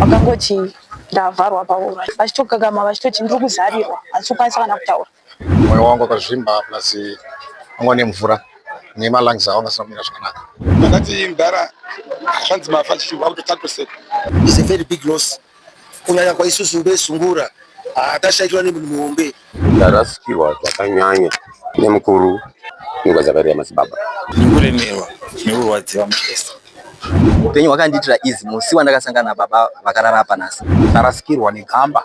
Vakangoti ndavharwa paura vachitogagama vachitoti ndiri kuzarirwa asi ukwanisa kana kutaura. Mwoyo wangu wakazvimba plus anga ne mvura nemalungs angu asina kumira zvakanaka. Vakati Mudhara zvanzi mafa chichibva kutotakurisa. It's a very big loss. Kunyanya kwa isusu besungura atashaitirwa nemunhu muhombe. Ndarasikirwa zvakanyanya nemukuru nyika dzakaita madzibaba. Ndikuremerwa nekurwadziwa mutesa. Upenyu hwakandiitira izi musi wandakasangana baba vakarara panasi. Ndarasikirwa negamba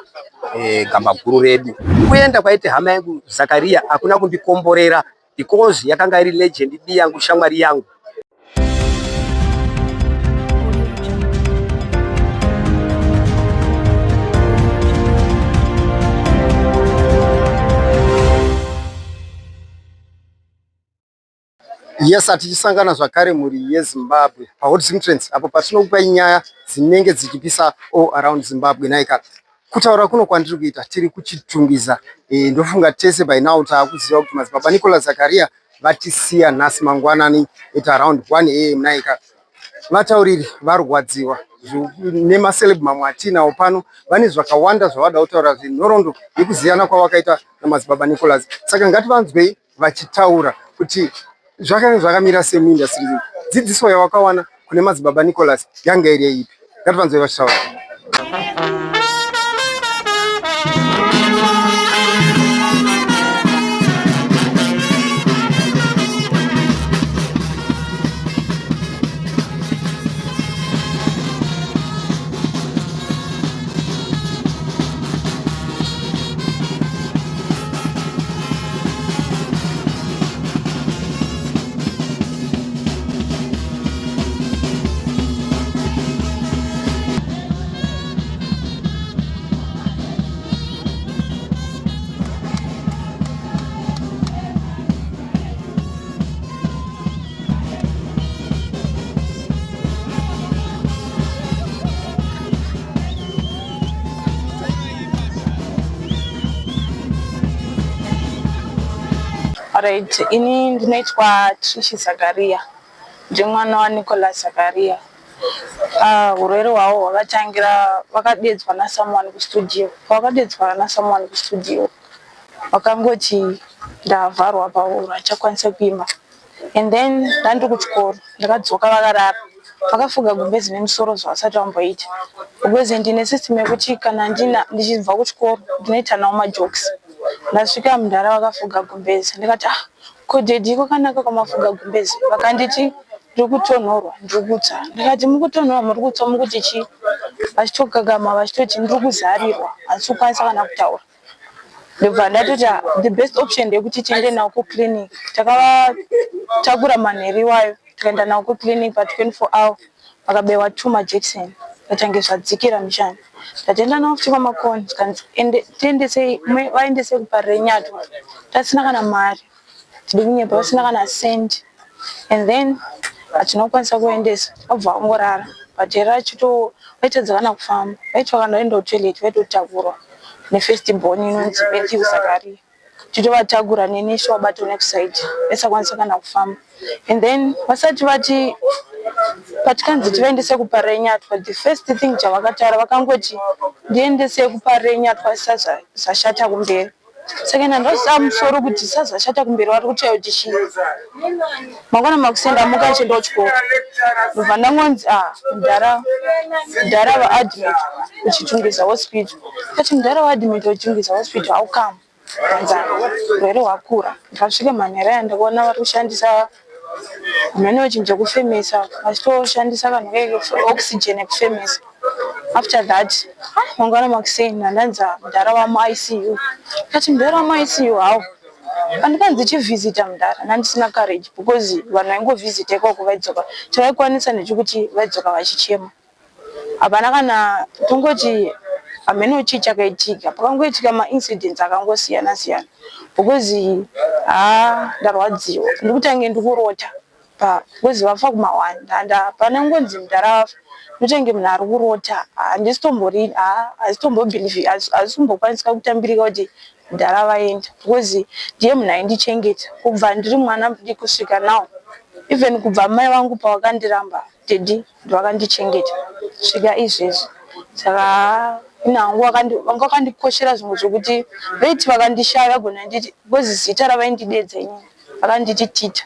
gamba guru redu. Kuenda kwaite hama yangu Zakaria hakuna kundikomborera because yakanga iri legend yangu shamwari yangu. Yes, atichisangana zvakare muri yeZimbabwe paHot Entrance apo patinokupa nyaya dzinenge dzichipisa all around Zimbabwe. Naika kutaura kuno kwandiri kuita tiri kuchitungiza ndofunga tese by now taakuziva kuti madzibaba Nicholas Zakaria vatisiya nhasi mangwanani at around 1 am. Naika vatauriri varwadziwa nemaceleb mamwe atinawo pano vane zvakawanda zvavada kutaura zvinhoroondo yekuziyana kwavakaita namadzibaba Nicholas. Saka ngativanzwei vachitaura kuti zvakanga zvakamira semuindustry. Dzidziso yawakawana kune madzibaba Nicholas yanga iri ipi? Ngativanzwei vachitaura. Alright, ini ndinoitwa Trishi Zakaria. Ndiri mwana waNicholas Zakaria. Urwere hwavo hwakatangira vakadedzwa naSomeone kustudio. Vakadedzwa naSomeone kustudio. Vakangoti ndavharwa pauro achakwanisa kuimba. And then ndandiri kuchikoro ndakadzoka vakarara. Vakafuga gumbezi nemusoro zvavasati vamboita. Gumbezi ndine system yekuti kana ndichibva kuchikoro ndinoita nawo majokes. Ndasvika Mudhara vakafuga gumbezi ndikati kodhedhi kwakanaka kwamafuga gumbezi. Vakanditi ndiri kutonhorwa ndiri kutsa. Ndikati mukutonhorwa muri kutsa mukuti chii? Vachitogagama vachitoti ndiri kuzarirwa asi ukwanisa kana kutaura. Ndibva ndatoti the best option ndeyekuti tiende nawo kuclinic. Takavatakura manheru iwayo tikaenda nawo kuclinic pa 24 hour vakabewa 2 majekiseni vatange zvadzikira mushana. Tatenda nawo futi kwamakoni tiendesei vaendesei kuparire Nyatwa. Tasina kana mari tiri kunyepa vasina kana sendi. And then hatinokwanisa kuendesa vabva vangorara patera chito vaitadza kana kufamba vaitwa kana vaenda kutoilet vaitotakurwa nefirst born inonzi Matthew Zakaria titovatakura nenesho wabato next side vasakwanisa kana kufamba. And then vasati vati patikanzi tivaendese kuparire Nyatwa, the first thing chavakataura vakangoti ndiendese kuparire Nyatwa sazashata kumberi. Saka ndosaba musoro kuti sazashata kumberi vari kutaura kuti chii. Mangwana makusenda muka chienda kuchikoro. Ndobva ndangonzi Mudhara vaadmit kuchitungisa hospital. Kati Mudhara vaadmit kuchitungisa hospital haukama. Urwere hwakura. Ndikasvika manheru aya ndakaona vari kushandisa managing kufemesa vachitoshandisa vanhu oxygen yekufemesa. After that mangwana makusenda ndanza Mudhara vamuICU. Kati Mudhara vamuICU hawo andikanzi chivisita Mudhara nandisina courage because vanhu vaingovhizita ikoko vaidzoka chavaikwanisa ndechekuti vaidzoka vachichema. Hapana kana tongoti hameno chii chakaitika. Pakangoitika maincidents akangosiyana siyana because ndarwadziwa ndikutange ndikurota because vafa kumawanda pana ngonzi Mudhara vafa ndotange munhu ari kurota hazitombokwanisa kutambirika kuti Mudhara vaenda because ndiye munhu aindichengeta kubva ndiri mwana mudiki kusvika now. Even kubva mai vangu pavakandiramba dedi ndovakandichengetwa svika izvezvi. saka inhangu vanga vakandikoshera zvimwe zvokuti veti vakandishaya gona nditi because zita ravaindidedza inini vakanditi tita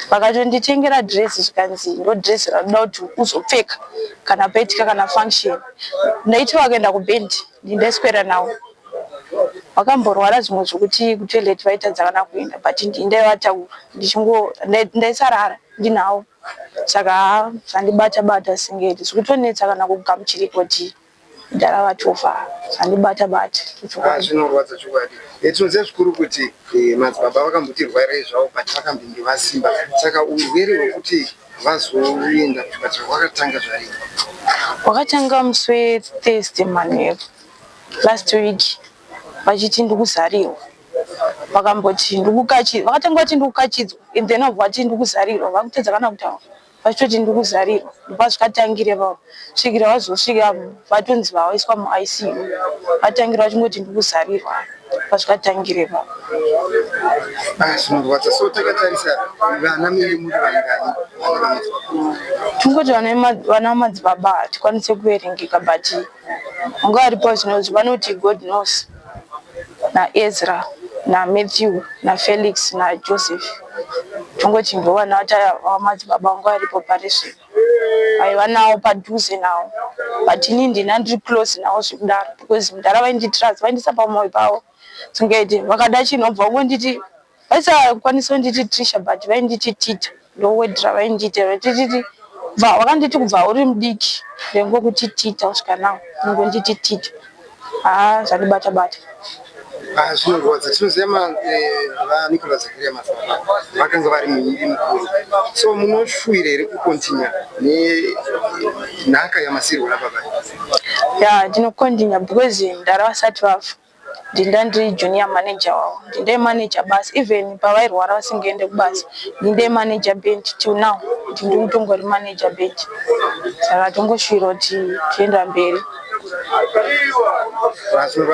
vakatonditengera dress zvikanzi ndo dress rakuda kuti uzopfeka kana paitika kana function ndaiti vakaenda kubhendi ndaiswera nawo vakamborwara zvimwe zvokuti kutoilet vaitadza kana kuenda but ndaivataura ndaisarara ndinawo saka zvandibata singeti zvikutonetsa kana kugamuchirikoti dara vatofa zvandibata zvinorwadza chokwadi. Tinoziva zvikuru kuti madzibaba vakamboti rwarai zvavo but vakambinge vasimba, saka urwere hwekuti vazoenda kuchipatara hwakatanga zvarini? Hwakatanga musi weThursday manheru last week vachiti ndikuzarirwa, vakamboti vakatanga vati ndikukachidzwa and then vati ndikuzarirwa vakutedza kana kutaura vachitoti ndikuzarirwa ndopazvikatangire vavo svikira vazosvika vatonzi vavaiswa muICU vatangira vachingoti ndikuzarirwa pazvikatangire vavo. Zvinorwadza. So takatarisa vana miri muri vangani? Tungoti vana madzibaba hatikwanise kuverengeka but vanga varipo zvinozvi vanoti God knows naEzra naMatthew naFelix naJoseph tongoti ndovana vamadzibaba vanga varipo parizvino vaiva nawo padhuze nawo but ini ndina ndiri close nawo zvikudaro because mudhara vainditrust vaindisa pamwoyo pavo tingaiti vakada chinobva kunditi vaisakwanisa kunditi Trisha but vainditi Tita ndowedhira vainditi vatititi vakanditi kubva uri mudiki ndengokuti Tita usvika nawo ngonditi Tita zvandibata. Zvinorwadza. Tinoziva vaNicolas Zakaria Mazibaba vakanga vari munyiri mukuru, so munoshuwira here kukontinya nenhaka yamasirwo rababa? Ya ndinokontinya because ndara vasati vafa ndinda ndiri junior manager wavo, ndinde manager basi, even pavairwara vasingaende kubasa ndinde manager band till now ndiri kutongori manager band, saka tongoshuwira kuti tienda mberi.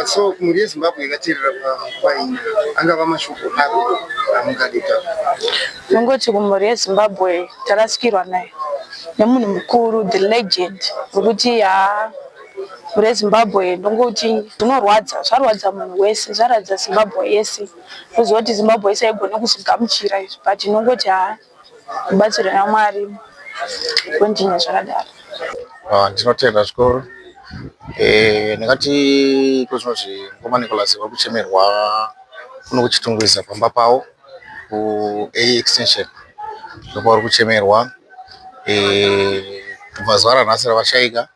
So muri yeZimbabwe yakateerera paini angava mashoko aro amungadita? Tongoti kumuri yeZimbabwe tarasikirwa naye nemunhu mukuru, the legend wekuti muri yeZimbabwe ndongoti zvinorwadza, zvarwadza munhu wese, zvaradza Zimbabwe yese, uziva kuti Zimbabwe yese haigona kuzvigamuchira izvi but ndongoti mubatsiro naMwari kontinya zvakadaro. Ndinotenda zvikuru. Ndingati kuzvinozvi ngoma Nicolas vari kuchemerwa kuno kuchitungwiza pamba pavo kuA extension ndipo vari kuchemerwa kubva zuva ranhasi ravashaika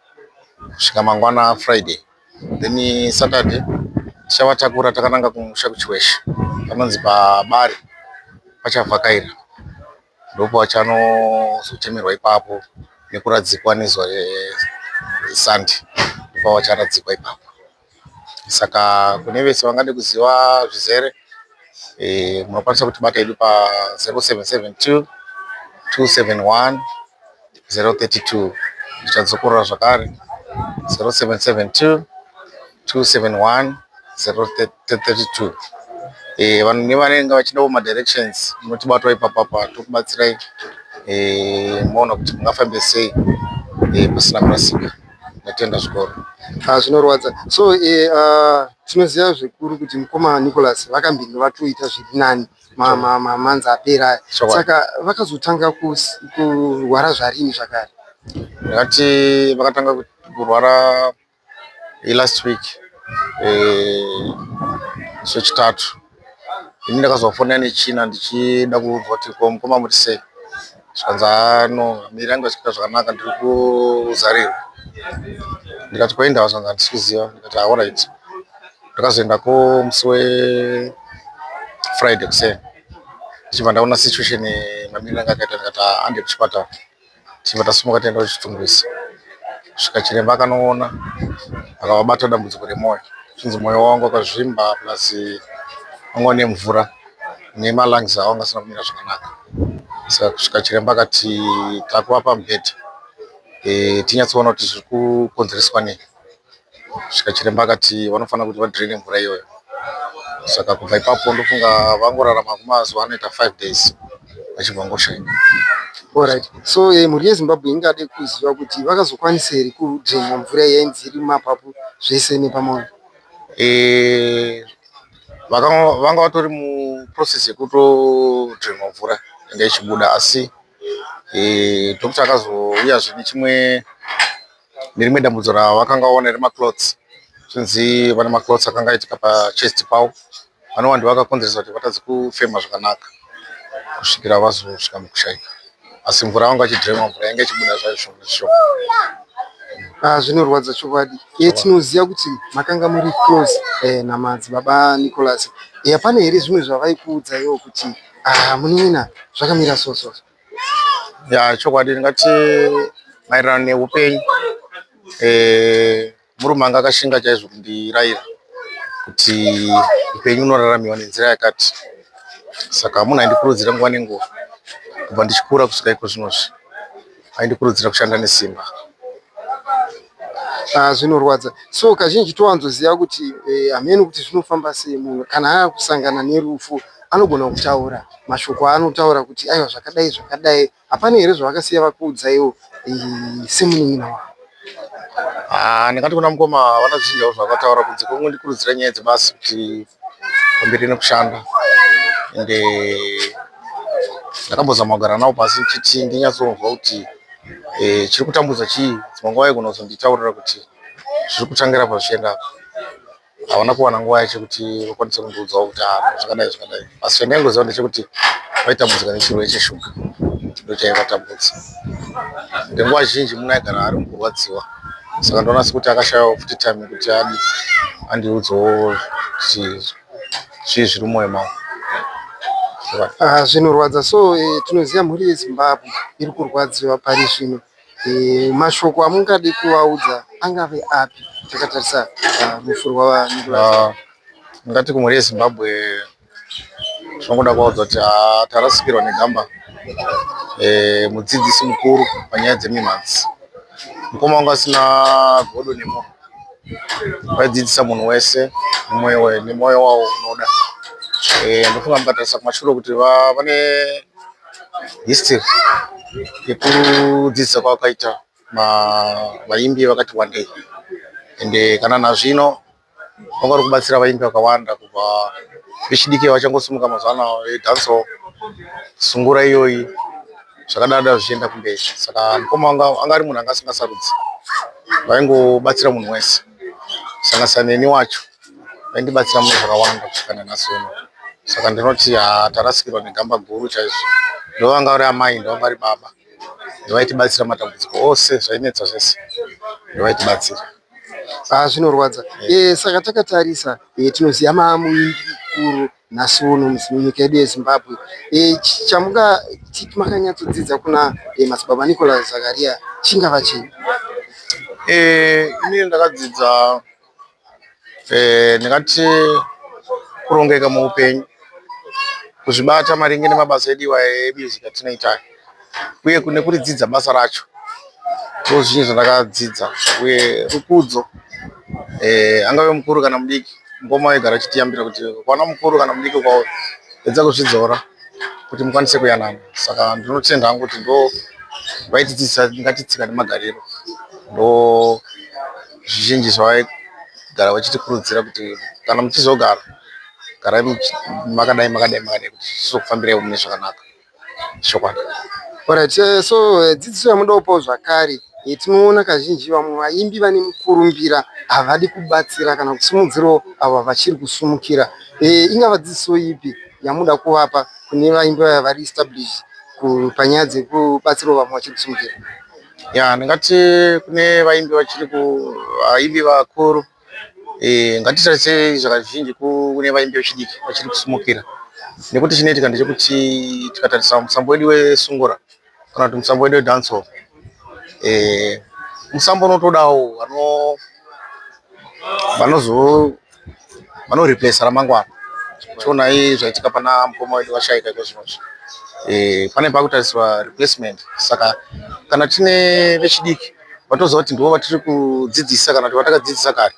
kusvika mangwana Friday, then Saturday tichavatakura takananga kumusha kuChiweshe panonzi paBare pachavhakaira ndopo vachanozochemerwa ipapo nekuradzikwa nezuva reSunday ndipo vacharadzikwa ipapo. Saka kune vese vangade kuziva zvizere munokwanisa kutibata idu pa 0772 271 032 ndichadzokorora zvakare 0772 271 032. Vanhu nevanenge vachida madirections munotibatwa ipapapa tokubatsirai moona kuti mungafambe sei pasina kurasika. Natenda zvikuru. Zvinorwadza. So tinoziva zvikuru kuti mukoma Nicolas vakambinge vatoita zviri nani mamanzi apera, saka vakazotanga kurwara zvarini zvakare? Ndingati vakatanga kurwara last week zvechitatu. Ini ndakazofonera nechina ndichida kunzwa kuti mukoma muri sei, zvikanzi miri yangu ichikuita zvakanaka ndiri kuzarirwa. Ndikati kwaenda vasvanzi handisi kuziva, ndikati alright. Ndakazoendako musi weFriday kuseni ndichibva ndaona situation mamiriro anga akaita, ndikati hande kuchipatara. Tichibva tasimuka taenda kuchitungwiza, kusvika chiremba akanoona akavabata dambudziko remwoyo, chinzi mwoyo wangu wakazvimba plus wanga une mvura nemalungs avo angasina kumira zvakanaka. Saka kusvika chiremba akati takuvapa mubhedha tinyatsoona kuti zviri kukonzereswa nei. Kusvika chiremba akati vanofanira kuti vadhirene mvura iyoyo. Saka kubva ipapo ndofunga vangorarama kwemazuva anoita 5 days vachibva ngoshaika. Alright. So mhuri yeZimbabwe ingade kuziva kuti vakazokwanisa here kudhima mvura yainzi iri mumapapu zvese nepamoyo. Vanga vatori muprocess yekutodhima mvura inga ichibuda, asi dokta akazouyazve nerimwe dambudzo ravakanga vaona remaclots. Zvinzi vane maclots akanga aitika pachest pavo, vanova ndovakakonzeresa kuti vatadze kufema zvakanaka kusvikira vazosvika mukushaika, asi mvura vanga vachidhima mvura inga ichibuda zvayo zvishoma. Zvinorwadza chokwadi. Tinoziva kuti makanga muri close namadzibaba Nicholas. Pane here zvimwe zvavaikuudza iwo kuti munina zvakamira so? Chokwadi ndingati maererano neupenyu, murume anga akashinga chaizvo kundirayira kuti upenyu unoraramiwa nenzira yakati, saka munhu aindikurudzira nguva nenguva kubva ndichikura kusvika iko zvinozvi, aindikurudzira kushanda nesimba. Zvinorwadza. So kazhinji towanzoziva kuti hamene kuti zvinofamba sei, munhu kana akusangana nerufu anogona kutaura mashoko anotaura kuti aiwa zvakadai zvakadai. Hapana here zvavakasiya vakuudza iwo semunin'ina wavo? Ndingati kuna mukoma havana zvizhinji zvavakataura kunze kwekundikurudzira nyaya dzebasa kuti pamberi nekushanda, ende ndakambozama kugara navo pasi chiti ndinyatsonzwa kuti chiri kutambudza chii. Dzimwe nguva igona kuzonditaurira kuti zviri kutangira pazvichienda, havana kuwana nguva yechekuti vakwanise kundiudzawo kuti zvakadai zvakadai, asi chandaingoziva ndechekuti vaitambudzika nechirwere cheshuga, ndo chaivatambudza. Nguva zhinji munhu aigara ari mukurwadziwa, saka ndoona sekuti akashayawo futi time yekuti andiudzawo kuti zvii zviri mumwoyo mavo. Zvinorwadza. So tinoziva mhuri yeZimbabwe iri kurwadziwa pari zvino. Mashoko amungade kuvaudza angave api takatarisa rufu rwava? Ndingati kumhuri yeZimbabwe tinongoda kuvaudza kuti tarasikirwa negamba mudzidzisi mukuru panyaya dzemimhanzi. Mukoma wanga asina godo nemunhu, vaidzidzisa munhu wese nemwoyo wavo unoda. Ndofunga mukatarisa kumashure kuti vane history yekudzidzisa kwavakaita vaimbi vakati wandei, ende kana nazvino vanga vari kubatsira vaimbi vakawanda kubva vechidiki vachangosimuka mazuva ano veidhansawo sungura iyoyi zvakadada zvichienda kumberi. Saka mukoma anga ari munhu anga asingasarudzi, vaingobatsira munhu wese. Sangasana neni wacho vaindibatsira munhu zvakawanda kusvika nanhasi uno. Saka ndinoti tarasikirwa negamba guru chaizvo. Ndovanga vari amai, ndovanga vari baba, ndovaitibatsira matambudziko ose zvainetsa zvese, ndovaitibatsira. Zvinorwadza. Saka takatarisa tinoziva muimbi mukuru nhasi uno munyika yedu yeZimbabwe. Chamungati makanyatsodzidza kuna madzibaba Nicholas Zakaria chingava chii? Inini ndakadzidza ndingati kurongeka muupenyu, kuzvibata maringe nemabasa edu emusic atinoita, uye nekudzidza basa racho. Ndozvinhu zvandakadzidza, uye rukudzo angave mukuru kana mudiki. Mukoma waigara achitiyambira kuti kwana mukuru kana mudiki kwawo edza kuzvidzora kuti mukwanise kuyanana. Saka ndinotenda hangu kuti ndo vaitidzidzisa ngatitsika nemagariro, ndo zvizhinji zvavaigara vachitikurudzira kuti kana muchizogara garai makadai kuti zvisokufambirai mune zvakanaka. Shokwadi. Alright. So dzidziso yamudawo zvakare, tinoona kazhinji vamwe vaimbi vane mukurumbira havadi kubatsira kana kusimudzirawo ava vachiri kusumukira. Ingava dzidziso ipi yamuda kuvapa kune vaimbi vaya vari established panyaya dzekubatsirawo vamwe vachiri kusumukira? Ndingati kune vaimbi vakuru, ngatitarise zvakazhinji kune vaimbi vechidiki vachiri kusumukira, nekuti chinoitika ndechekuti tikatarisa musambo wedu wesungura kana kuti musambo wedu wedancehall, musambo unotodawo vanoreplace ramangwana. Tionai zvaitika pana mukoma wedu washaika iko zvinozvi, pane pakutariswa replacement. Saka kana tine vechidiki vatoziva kuti ndivo vatiri kudzidzisa kana kuti vatakadzidzisa kare,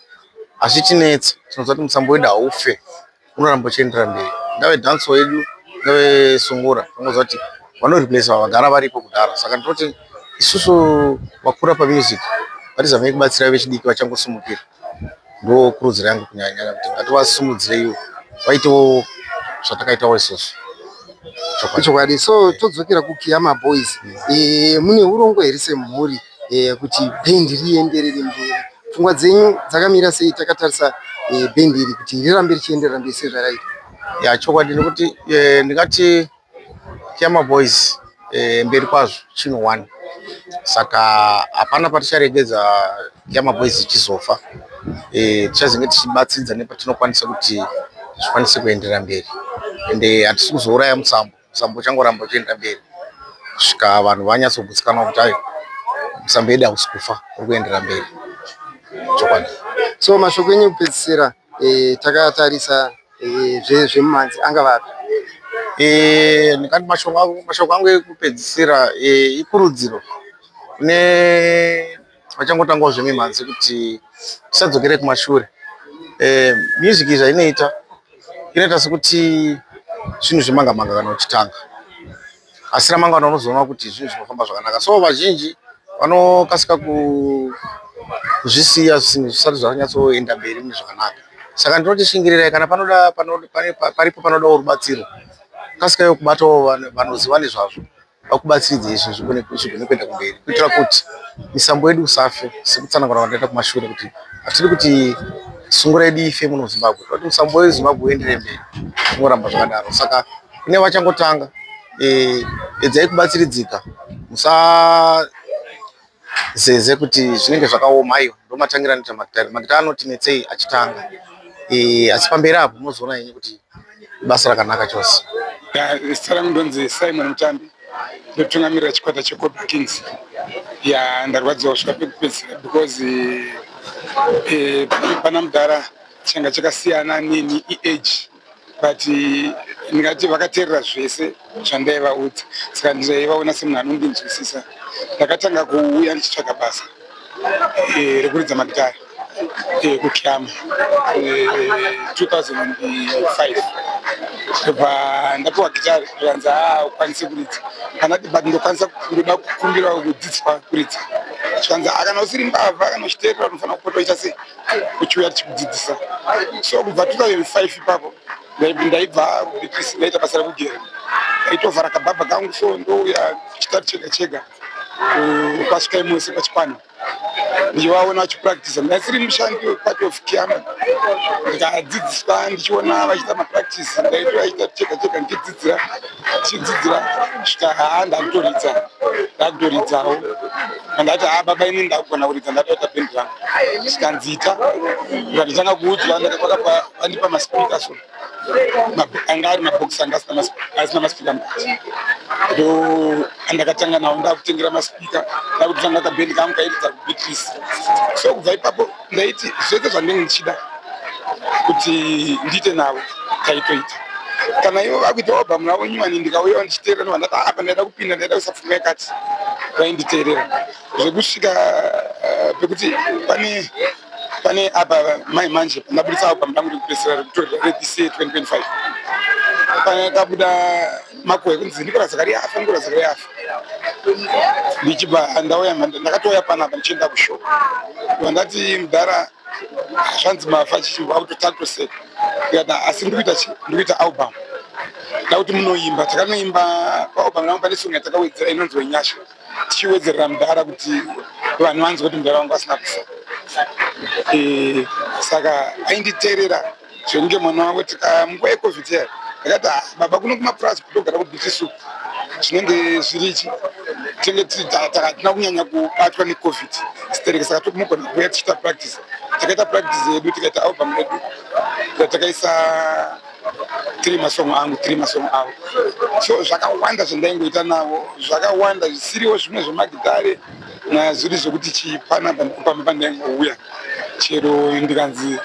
hazvitinetsa. Tinoziva kuti musambo wedu haufe, unoramba uchiendera mberi. Ngave dancehall yedu, ngave sungura, tinoziva kuti vanoreplace vagara varipo kudhara. Saka ndinoti isusu vakura pamusic vatizamei kubatsira vechidiki vachangosumukira. Ndo kurudziro yangu kunyanya kuti ngativasimudzireiwo vaitewo zvatakaitawo isusu. Chokwadi. So todzokera kuKiyama Boys. Mune urongo here semhuri kuti bhendi rienderere mberi. Pfungwa dzenyu dzakamira sei takatarisa bhendi iri kuti rirambe richienderera mberi sezvaraita? Ya chokwadi nekuti ndingati Kiyama Boys mberi kwazvo chinhu 1. Saka hapana paticharegedza Kiyama Boys ichizofa. Tichazenge tichibatsidza nepatinokwanisa kuti zvikwanise kuenderera mberi. Ende hatisi kuzouraya musambo. Musambo uchangoramba uchienda mberi kusvika vanhu vanyatsogutsikanwa kuti ayo musambo yedu hausi kufa, uri kuenderera mberi. Chokwadi. So mashoko enyu kupedzisira takatarisa zvemumanzi anga vapi? Ndingati mashoko angu ekupedzisira ikurudziro kune vachangotangawo zvemimhanzi kuti tisadzokere kumashure. Music zvainoita sekuti zvinhu zvemanga-manga kana uchitanga, asi ramangwana unozoona kuti zvinhu zvinofamba zvakanaka. So vazhinji vanokasika kuzvisiya zvinhu zvisati zvanyatsoenda mberi mune zvakanaka. Saka ndinoti shingirirai kana paripo panodawo rubatsiro, kasikayo kubatawo vanoziva nezvazvo vakubatsiridze izvi zvigone kuenda kumberi, kuitira kuti misambo yedu usafe sekutsanangura vandaita kumashure kuti hatidi kuti sungura yedu ife muno Zimbabwe, kuti musambo weZimbabwe uenderere mberi zvinoramba zvakadaro. Saka kune vachangotanga edzai kubatsiridzika, musazeze kuti zvinenge zvakaoma. Iyo ndo matangira anoita Makitare. Makitare anoti netsei achitanga, asi pamberi apo munozoona yenyu kuti basa rakanaka chose. Zita rangu ndonzi Simon Mutambi, ndotungamirira chikwata cheCobra Kings. Ndarwadziwa kusvika pekupedzisira because pana mudhara changa chakasiyana neni age, but ndingati vakateerera zvese zvandaivaudza, saka ndaivaona semunhu anondinzwisisa. Ndakatanga kuuya ndichitsvaga basa rekuridza magitare kuKiyama 2005. Ndapiwa gitare zvanzi ukwanise kuridza, kanati but ndoda kukumbirawo kudzidziswa kuridza. Zvanzi kana usiri mbavha kana uchiteerera unofanira kupota uchiita sei uchiuya tichikudzidzisa. So kubva 2005 ipapo ndaibva kuBPC ndaita basa rekugera, ndaitovhara kabhabha kangu, so ndouya chitatu chega chega kwasvika imwese pachipano ndichivaona vachipractice. Ndasiri mushandi wepart of Kiyama, ndikadzidziswa ndichiona vachiita mapractice, ndaitora chitatu chega chega ndichidzidzira kusvika ndakutoridzawo. Ndati baba ini ndakugona kuridza, ndatoita bhendi rangu zvikanziita, ndikatotanga kuudzwa ndakakaka vandipa maspika, so anga ari mabhokisi anga asina maspika mukati. Ndo andakatanga nawo ndakutengera maspika, ndakutotanga kabhendi kangu kairidza kuBPC. So kubva ipapo ndaiti zvese zvandinenge ndichida kuti ndiite navo taitoita. Kana ivo vakuita album ravo nyuwani ndikauyawo ndichiteerera nova ndati apa ndaida kupinda, ndaida kuisa pfungwa yakati, vainditeerera zvekusvika pekuti pane apa mai manje pandabudisa album rangu rekupedzisira rekutorera reDC 2025 pakabuda makore ekunzi Nicola Zakaria afa. Ndichibva ndauya ndakatouya panapa ndichienda kushow, ndati mudhara zvanzi mafa chichibva autotaktoseka, asi ndikuita album ndakuti munoimba. Takanoimba paalbum rangu pane song yatakawedzera inonzi Wenyasha, tichiwedzerera mudhara kuti vanhu vanzwe kuti mudhara wangu asina kufa. Saka ainditeerera zvekunge mwana wangu munguva yeCovid yaya ndakati baba kuno kumaPlaza kutogara kuBT zvinenge zvirichi hatina kunyanya kubatwa neCovid stereke, saka tokumugona kuuya tichiita practice. Takaita practice yedu, tikaita album yedu yatakaisa 3 masong avo. So zvakawanda zvandaingoita navo, zvakawanda zvisiriwo zvimwe zvemagitare nazviri zvokuti chipana pamba pandaingouya, chero ndikanzi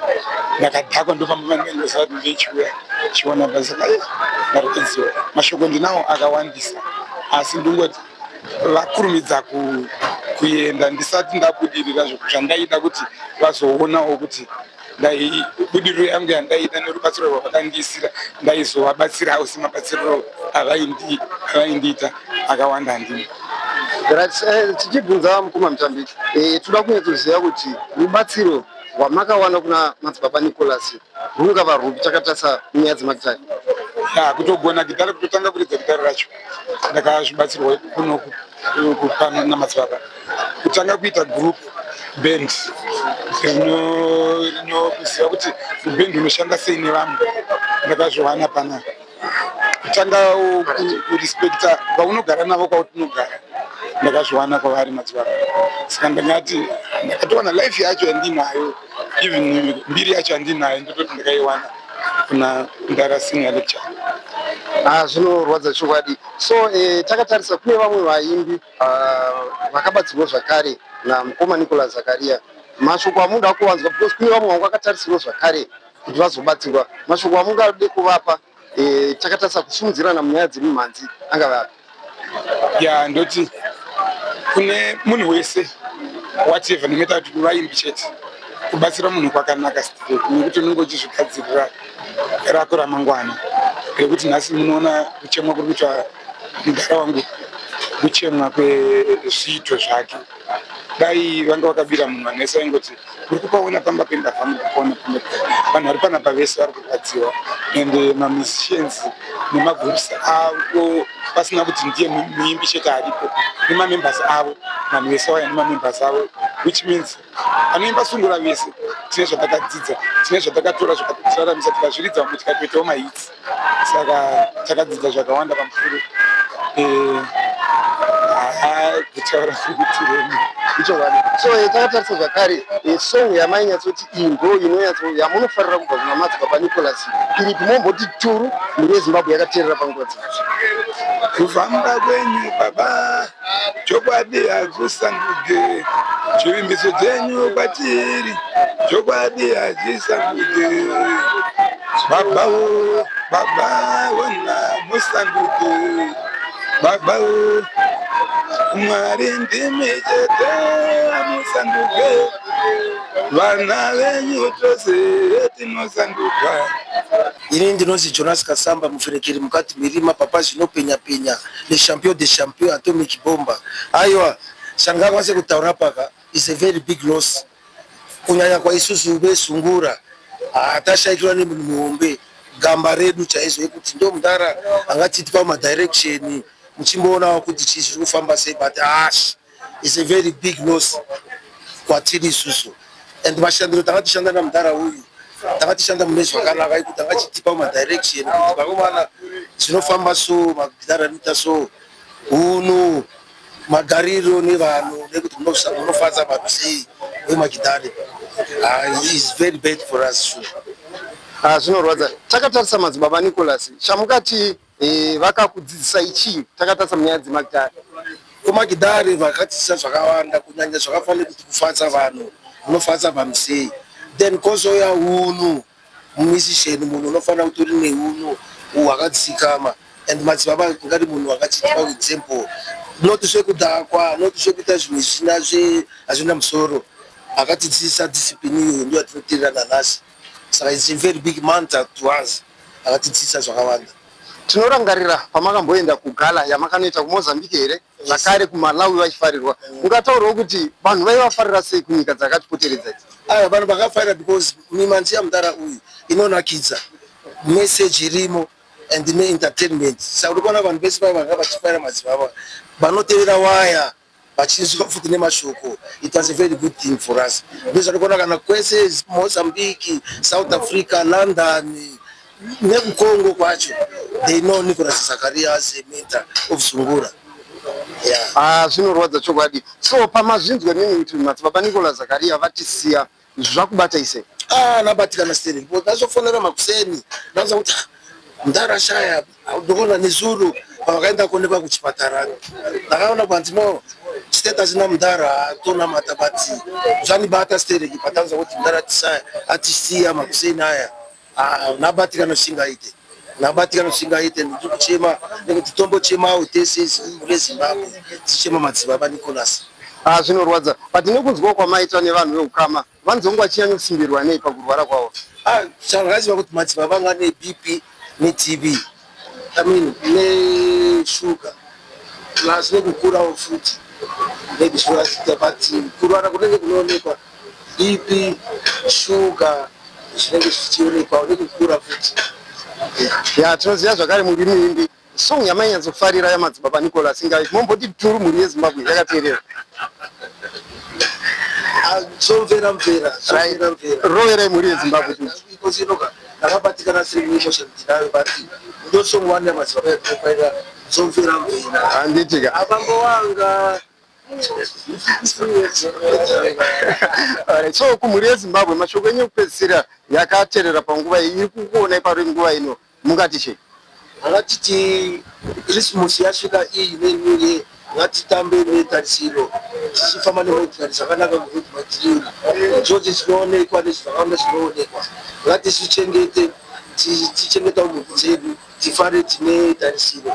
ndakadhakwa ndopamba pandaingozava kuti ndeichiuya chiona basa. Saka ndarudziwa mashoko ndinawo akawandisa, asi ndingoti vakurumidza kuenda ndisati ndabudirira zvandaida kuti vazoonawo kuti budiriro yangu yandaita nerubatsiro rwavakandisira ndaizovabatsirawo semabatsiro avaindiita akawanda handini. Tichibvunza mukoma Mutambi, toda kunyatsoziva kuti rubatsiro rwamakawana kuna madzibaba Nicholas rungava rupi takatarisa nyaya dzemakitari? Kutogona gitari, kutotanga kuridza gitari racho ndakazvibatsirwa kunoku pano namadzibaba, kutanga kuita group band rinoziva kuti band unoshanda sei nevamwe ndakazviwana pana, kutanga kurespekta vaunogara navo kwautinogara ndakazviwana kwavari madzibaba. Saka ndingati ndakatowana life yacho yandinayo, even mbiri yacho yandinayo ndototi ndakaiwana kuna Ndara senior lecturer. Zvinorwadza chokwadi. So takatarisa kune vamwe vaimbi vakabatsirwa zvakare namukoma Nicholas Zakaria. Mashoko amuda kuwanzwa because kune vamwe vanga vakatarisirwa zvakare kuti vazobatsirwa. Mashoko amungade kuvapa takatarisa kusimudzirana munyaya dzemimhanzi angava? Ndoti kune munhu wese whatever, nomatter kuti kuvaimbi chete, kubatsira munhu kwakanaka straight, nekuti unenge uchizvigadzirira rako ramangwana. Ngekuti nhasi munoona kuchemwa kuri kuitwa mudhara wangu, kuchemwa kwezviito zvake. Dai vanga vakabira munhu anese aingoti uri kupaona pamba pendavha, muri kupaona pamba. Vanhu vari panapa vese vari kubatsiwa, ende mamusicians nemagroups avo pasina kuti ndiye muimbi chete aripo, nemamembers avo, vanhu vese vauya nemamembers avo, which means anoimba sungura vese tine zvatakadzidza, tine zvatakatora zvakatiraramisa tikazviridza mumwe tikatoitawo mahits. Saka takadzidza zvakawanda pamusoro kutaura kuitireni ichokwadi. So takatarisa zvakare song yamainyatsoti iyi ndo yamunofarira kubva kuna madzibaba Nicholas iripi momboti turu muri yeZimbabwe yakateerera panguva dzino? Kufamba kwenyu baba chokwadi hazvisanduke, zvivimbiso dzenyu kwatiri chokwadi hazvisanduke, babawo baba wona musanduke, babawo Mwari ndimi chete musanduke, vana venyu tose tinosanduka. Ini ndinozi Jonas Kasamba, muferekeri mukati mirima, papa zvinopenya penya, le champion des champions, atomic bomba. Aiwa, zvandingakwanise kutaura paka is a very big loss. Kunyanya kwa isusu vesungura hatashaikiwa nemunhu muhombe, gamba redu chaizvo yekuti ndo Mundara angatitipa madirection muchimboona kuti chii zviri kufamba sei, but is a very big loss kwatiri isusu. And mashandiro tangatishanda naMundara uyu, tangatishanda mune zvakanaka ikuti angachitipa madirection kuti vakomana zvinofamba so, magitara anoita so, hunhu magariro nevanhu, nekuti munofadza vanhu sei vemagitari. Is very bad for us. Zvinorwadza. Takatarisa madzibaba Nicholas, chamukati vakakudzidzisa ichi, takatarisa munyaya dzemagitari. Kumagitari vakadzidzisa zvakawanda, kunyanya zvakafanira kuti kufadza vanhu, unofadza vanhu sei. Then kozoya hunhu, musician munhu unofanira kuti uri nehunhu hwakadzikama. And madzibaba ngari munhu akachitipa example, not zvekudhakwa, not zvekuita zvinhu hazvina musoro. Akatidzidzisa discipline iyo ndio yatinoteerana nhasi. Saka it's a very big mantra to us. Akatidzidzisa zvakawanda. Tinorangarira pamakamboenda kugala yamakanoita kuMozambique here, zvakare kuMalawi vachifarirwa. Ungataurawo kuti vanhu vaivafarira sei kunyika dzakatipoteredza idzi? Vanhu vakafarira because mimanzi yaMundara uyu inonakidza, message irimo and entertainment. Saka uri kuona vanhu vese vanga vachifarira madzibaba vanoteerera waya vachinzwa futi nemashoko. It was a very good thing for us. Ndozvarikuona kana kwese Mozambique, South Africa, London nemukongo kwacho, they know Nicholas Zakaria as a mentor of Sungura. Zvinorwadza chokwadi. So pamazvinzwa nini kuti madzibaba Nicholas Zakaria vatisiya, zvakubata ise? Nabatikana steri. Ndazofonera makuseni, ndaza kuti Mundara shaya, ndokona nezuro pavakaenda kuonekwa kuchipatara. Ndakaona kwanzimo status naMundara tona matabati. Zvanibata steri patanza kuti Mundara atisiya makuseni aya. Nabatikana shingaite. Nabatikana shingaite ndikuchema nekuti tombochema utese muri Zimbabwe. Tichema madzibaba Nicholas. Zvinorwadza. But nekunzwa kwamaita nevanhu veukama vanzongo vachinyanya kusimbirwa nei pakurwara kwavo. Zvakaziva kuti madzibaba vanga neBP neTB. I mean neshuga. Plus nekukurawo futi. Maybe zvakasita but kurwara kunenge kunoonekwa BP, shuga, zvinenge zvichionekwa nekukura futi. Tinoziva zvakare muri muimbi. So nyamanyatsofarira yamadzibaba Nicholas Ngavi. Momboti turu muri yeZimbabwe yakateerera. Zomvera. Rovera muri yeZimbabwe. Because you know, akabatikana siri emotion tinayo but ndosongwana yamadzibaba yakafaira zomvera. Anditika. Abambo wanga. So kumuri yeZimbabwe mashoko enyu kupedzisira yakateerera panguva iri kuona pari nguva ino mungati chei? Akatiti Christmas yasvika iyi neNew Year ngatitambe netarisiro tichifamba nemotikari zvakanaka kuti matiriri zvose zvinoonekwa nezvakawanda zvinoonekwa ngatichengeta unhu dzedu tifare tine tarisiro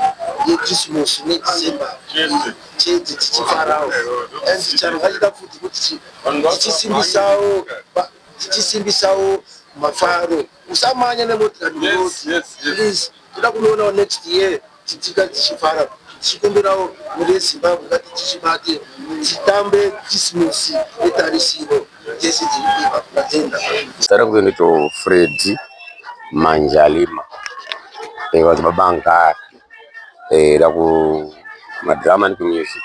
yeChristmas neDecember chete tichifarawo and charo vachida futi kuti tichisimbisawo mafaro usamanya nemotikari please toda kunoona next year titika tichifara tichikumbirawo muri yeZimbabwe ngati tichibate titambe Christmas netarisiro dzese dziripa matenda. Tara kuzoneto Fred Manjalima vadzibaba anga raku madrama nemusic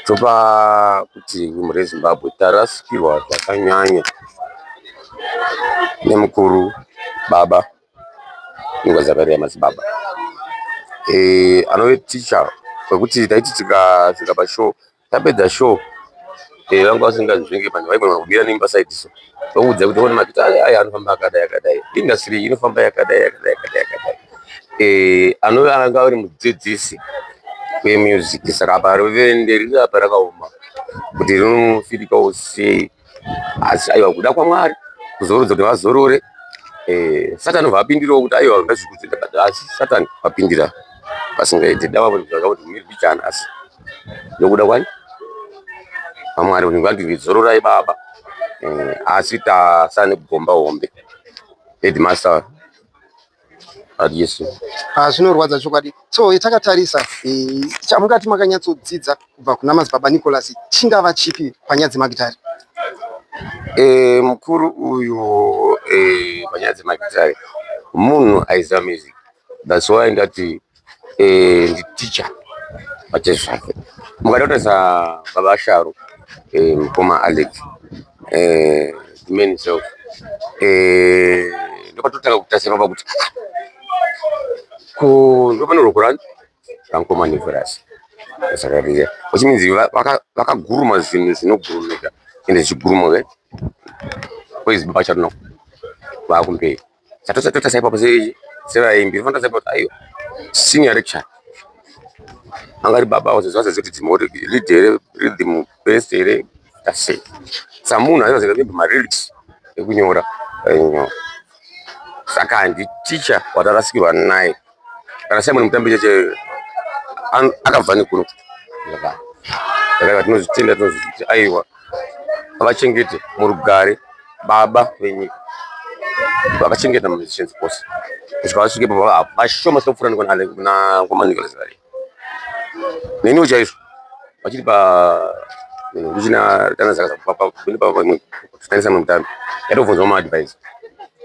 topa kuti muri yeZimbabwe tarasikirwa zvakanyanya nemukuru baba Zakaria madzibaba anove ticha kwekuti taiti tikasvika pashow tapedza show vanga vasingazvinge vanhu vaigona kubira neimba side so vaudza kuti one makita aya anofamba akadai industry inofamba yakadai anove anga ari mudzidzisi wemusic saka apa rovenderi apa rakaoma kuti rinofirikawo sei asi aiwa kuda kwaMwari kuzorodza kuti vazorore Satani vapindirawo kuti aiwa ngazvikudzenda asi Satani vapindira vasingaiti dava zvakaoti miri bichana asi nokuda kwani vaMwari kuti ngandizororai baba asi tasane kugomba hombe headmaster ari Yesu. Zvinorwadza chokwadi. So takatarisa chamungati makanyatsodzidza kubva kuna madzibaba Nicholas chingava chipi panyaya dzemagitari? Mukuru uyu panyaya dzemagitari munhu aiziva music, that's why ndati nditicha pachezvo zvake. Mukatotarisa baba Sharu mukoma Alex the man himself ndopatotanga kutasira pakuti ndopanorwa kurani ramukoma Nicholas Zakaria which means vakaguruma zvinhu zvinogurumika ende zvichiguruma kwezi baba Sharu vakumbei chatosai papo sevaimbi fanira sai papo aiwa senior lecture angari baba wazozvaze kuti dzimori lead here rhythm best here tasei samunhu aivaziva maybe malyrics ekunyora saka handiticha watarasikirwa naye kana Simon Mutambi cheche akabva nekuno saka tinozvitenda tinozviti aiwa vachengete murugare baba venyika vakachengeta musicians force kusvika vasvike papa vashoma sokufura kuna Nicholas Zakaria neniwo chaizvo vachiri uchina tana zaka tutaisa Mutambi yatobvunzwa maadvice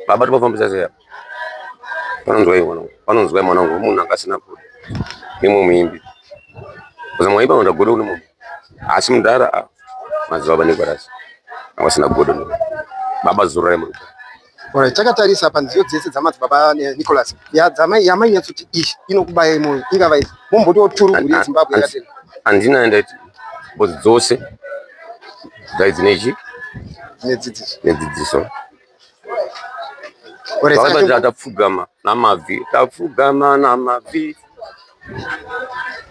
baba topafambisa sei panonzwai mwanangu munhu akasina kuda nemwe muimbi kuza mwaimba unoda godo une munhu asi mudhara madzibaba Nicholas avasina godo baba zororai muri. Alright, takatarisa panziyo dzese dzamadzibaba Nicholas yamanyatsoti iyi inokubayai moyo ingava izi mombotiwo turu muri yeZimbabwe yakatena handina ndaiti bodzi dzose dzai dzinechi nedzidziso tapfugama namabvi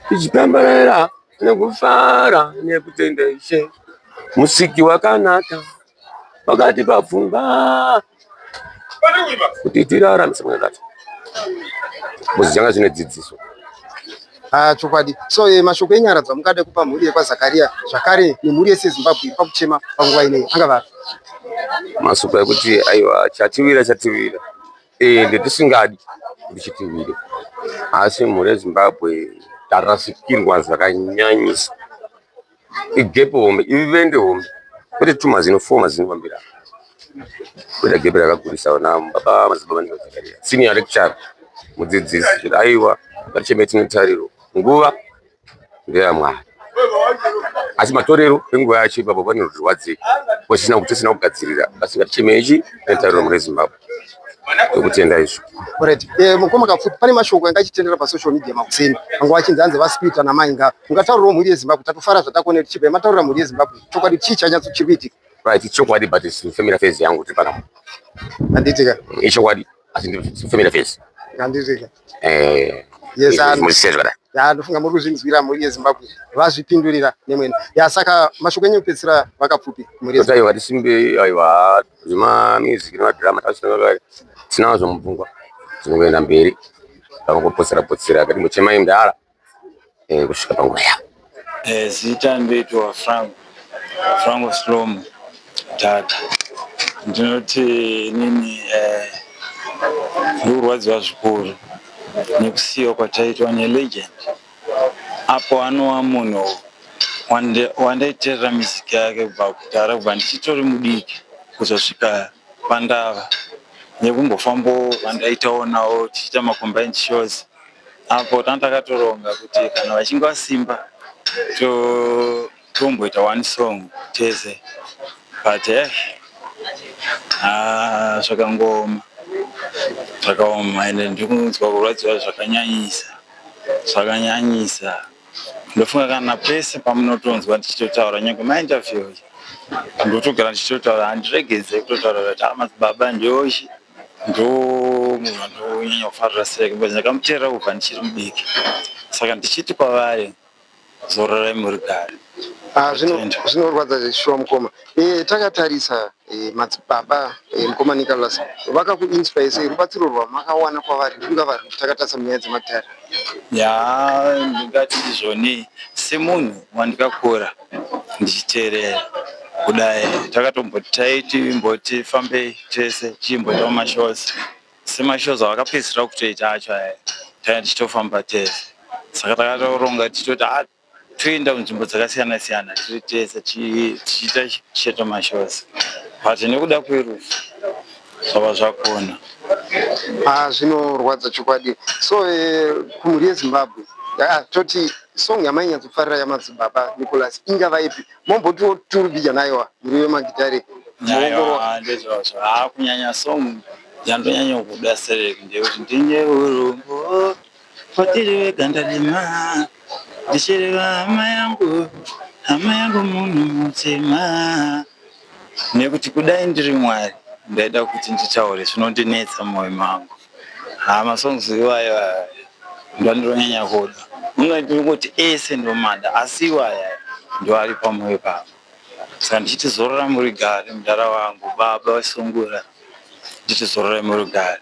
tichipemberera nekufara nekutenda Ishe musiki wakanaka pakati papfungwa kuti tiraramise mwe zvacho bodzi dzanga zvine dzidziso chokwadi. So mashoko enyara dzamungade kupa mhuri yekwaZakaria zvakare nemhuri yese Zimbabwe iri pakuchema panguva ineyi angava mashoko ekuti aiwa chativira ende tisingadi kuti chitivire, asi mhuri yeZimbabwe tarasikirwa zvakanyanyisa. Igepe hombe, ivende hombe, kwete 2 mazino 4 mazino mambira. Kwete gepe rakagurisa na baba maZimbabwe ndozakaria. Senior lecturer mudzidzisi aiwa ngatichemeti netariro nguva ndeyamwari. Asi matorero enguva yacho ipapo pane rudzi posina kuti tisina kugadzirira asi ngatichemeti netariro muri Zimbabwe. Kutenda izvo. Alright. Mukoma kapfupi pane mashoko angachitendera pa social media makuseni. Vangu vachinzi hanzi vaspirita namainga. Ungataurirawo mhuri yeZimbabwe tatofara zvatakuona tichibva mataurira mhuri yeZimbabwe. Chokwadi chii chanyatso chirikuitika? Right, chokwadi but it's family affairs yangu kuti pana. Handitika. Chokwadi asi ndi family affairs. Handitika. Yes, mulisezvada. Ya ndofunga muri kuzvinzwira mhuri yeZimbabwe. Vazvipindurira nemwene. Ya saka mashoko enyu kupedzisira vakapfupi mhuri yeZimbabwe. Aiwa tisimbe aiwa zvima music nemadrama tasina tinazvo mubvungwa zvinoenda mberi vangopotsera akati muchemai mudara kusvika panguva yavo. Zita ndoitwa Franco Slomo Tata. Ndinoti nini ndirwadziwa zvikuru nekusiyiwa kwataitwa nelegend apo anova munhu wandaiteerera miziki yake kubva kudhara kubva ndichitori mudiki kuzosvika pandava nekumbofambawo vandaitawo nawo tichiita macombined shows apo takatoronga kuti kana vachinge vasimba tomboita one song tese but zvakaoma ende ndikunzwa kurwadziwa zvakanyanyisa. Ndofunga kana pese pamunotonzwa ndichitotaura nyangwe mainterview ndotogara ndichitotaura handiregedze kutotaura kuti amadzibaba ndoshi munhu andonyanya kufarira sei because ndakamuteerera kubva ndichiri mudiki, saka ndichiti kwavari zororai muri gare. Zvinorwadza zveshuwa mukoma. Takatarisa madzibaba mukoma Nicholas vakakuinspire sei, rubatsiro rwamakawana kwavari rungava takatarisa munyaya dzematare? Ndingati izvoni semunhu wandikakura ndichiteerera kudai takatomboti fambe tese tichimboitawo mashows semashows avakapedzisira kutoita acho aya tanga tichitofamba tese, saka takatoronga tichitoti toenda kunzvimbo dzakasiyana-siyana tiri tese tichiita mashows but nekuda kwerufu zvava zvakona. Zvinorwadza chokwadi. So kumhuri yeZimbabwe toti song yamainyatsofarira yamadzibaba Nicholas ingava ipi? Mombototurubija nayo muri wemagitare ndezvazvo kunyanya song yandonyanya kuda sereki ndekuti ndine urombo kwatiri veganda rema ndichireva hama yangu munhu mutema, nekuti kudai ndiri Mwari ndaida kuti nditaure zvinondinetsa mumwoyo mangu. Masongs iwaya ndandonyanya kuda, ungandiri kuti ese ndomanda asi iwaya ndo ari pamwoyo pangu, saka ndichiti zorora muri gare mudara wangu baba wasungura, ndichiti zororai muri gare.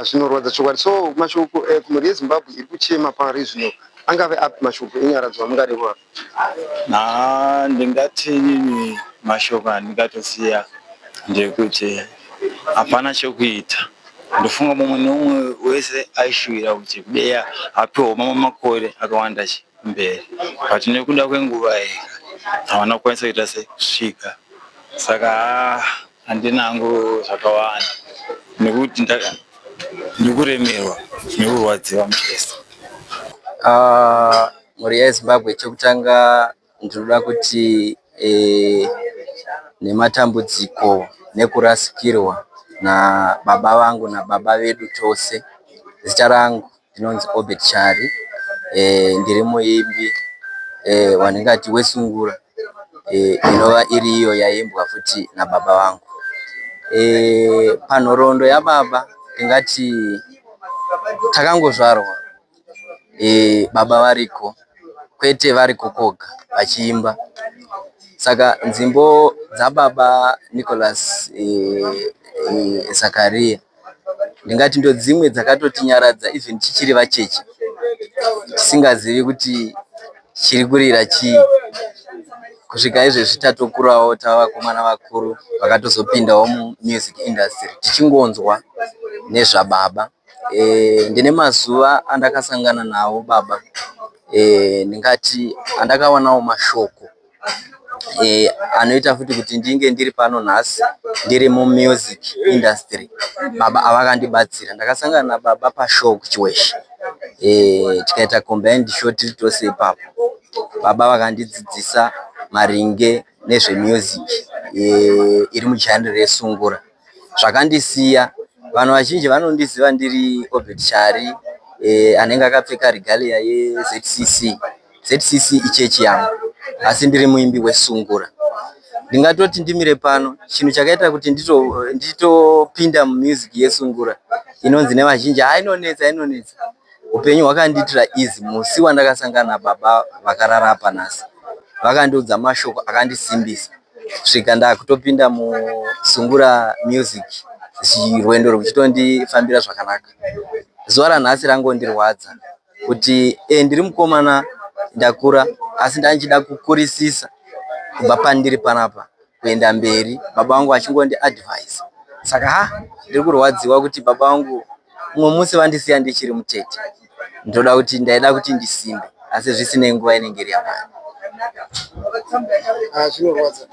Zvinorwadza chokwadi. So mashoko kumhuri yeZimbabwe iri kuchema pari zvino angave api mashoko enyara dzamungarewa? Ndingati nini mashoko andingatosiya ndekuti hapana chokuita. Ndofunga mumwe nomwe wese aishuvira kuti kudeya apiwa makore akawanda mberi, but nekuda kwenguva havana kukwanisa kuita sekusvika, saka handinango zvakawanda nekuti ndikuremerwa nekurwadziwa muchese. Mhuri yeZimbabwe chekutanga ndinoda kuti nematambudziko nekurasikirwa nababa vangu nababa vedu tose. Zita rangu ndinonzi Obed Chari, ndiri muimbi wandingati wesungura inova iri iyo yaimbwa futi nababa vangu. Panhoroondo yababa ndingati takangozvarwa baba variko, kwete variko koga vachiimba, saka nzimbo dzababa Nicholas Zakaria ndingati ndo dzimwe dzakatotinyaradza even tichiri vacheche, tisingazivi kuti chiri kurira chii. Kusvika izvezvi tatokurawo tava vakomana vakuru vakatozopindawo mumusic industry tichingonzwa nezvababa. Ndine mazuva andakasangana nawo baba, ndingati andakawanawo mashoko anoita futi kuti ndinge ndiri pano nhasi ndiri mumusic industry. Baba avakandibatsira, ndakasangana nababa pashow kuchiweshe, tikaita combined show tiri tose ipapo. Baba vakandidzidzisa maringe nezvemusic iri mujanri resungura. Zvakandisiya, vanhu vazhinji vanondiziva ndiri Obed Shari anenge akapfeka regalia yeZCC. ZCC ichechi yangu, asi ndiri muimbi wesungura. Ndingatoti ndimire pano, chinhu chakaita kuti nditopinda mumusic yesungura inonzi nevazhinji inonetsa. Upenyu hwakandiitira easy. Musi wandakasangana nababa vakarara apa nhasi, vakandiudza mashoko akandisimbisa kusvika ndakutopinda musungura music, rwendo rwuchitondifambira zvakanaka. Zuva ranhasi rangondirwadza kuti ndiri mukomana ndakura, asi ndanchida kukurisisa kubva pandiri panapa kuenda mberi. Baba vangu achingondi advise. Saka ndiri kurwadziwa kuti baba vangu mumwe musi vandisiya ndichiri mutete. Ndoda kuti ndaida kuti ndisimbe, asi zvisinei nguva inenge iri yamani. Zvinorwadza.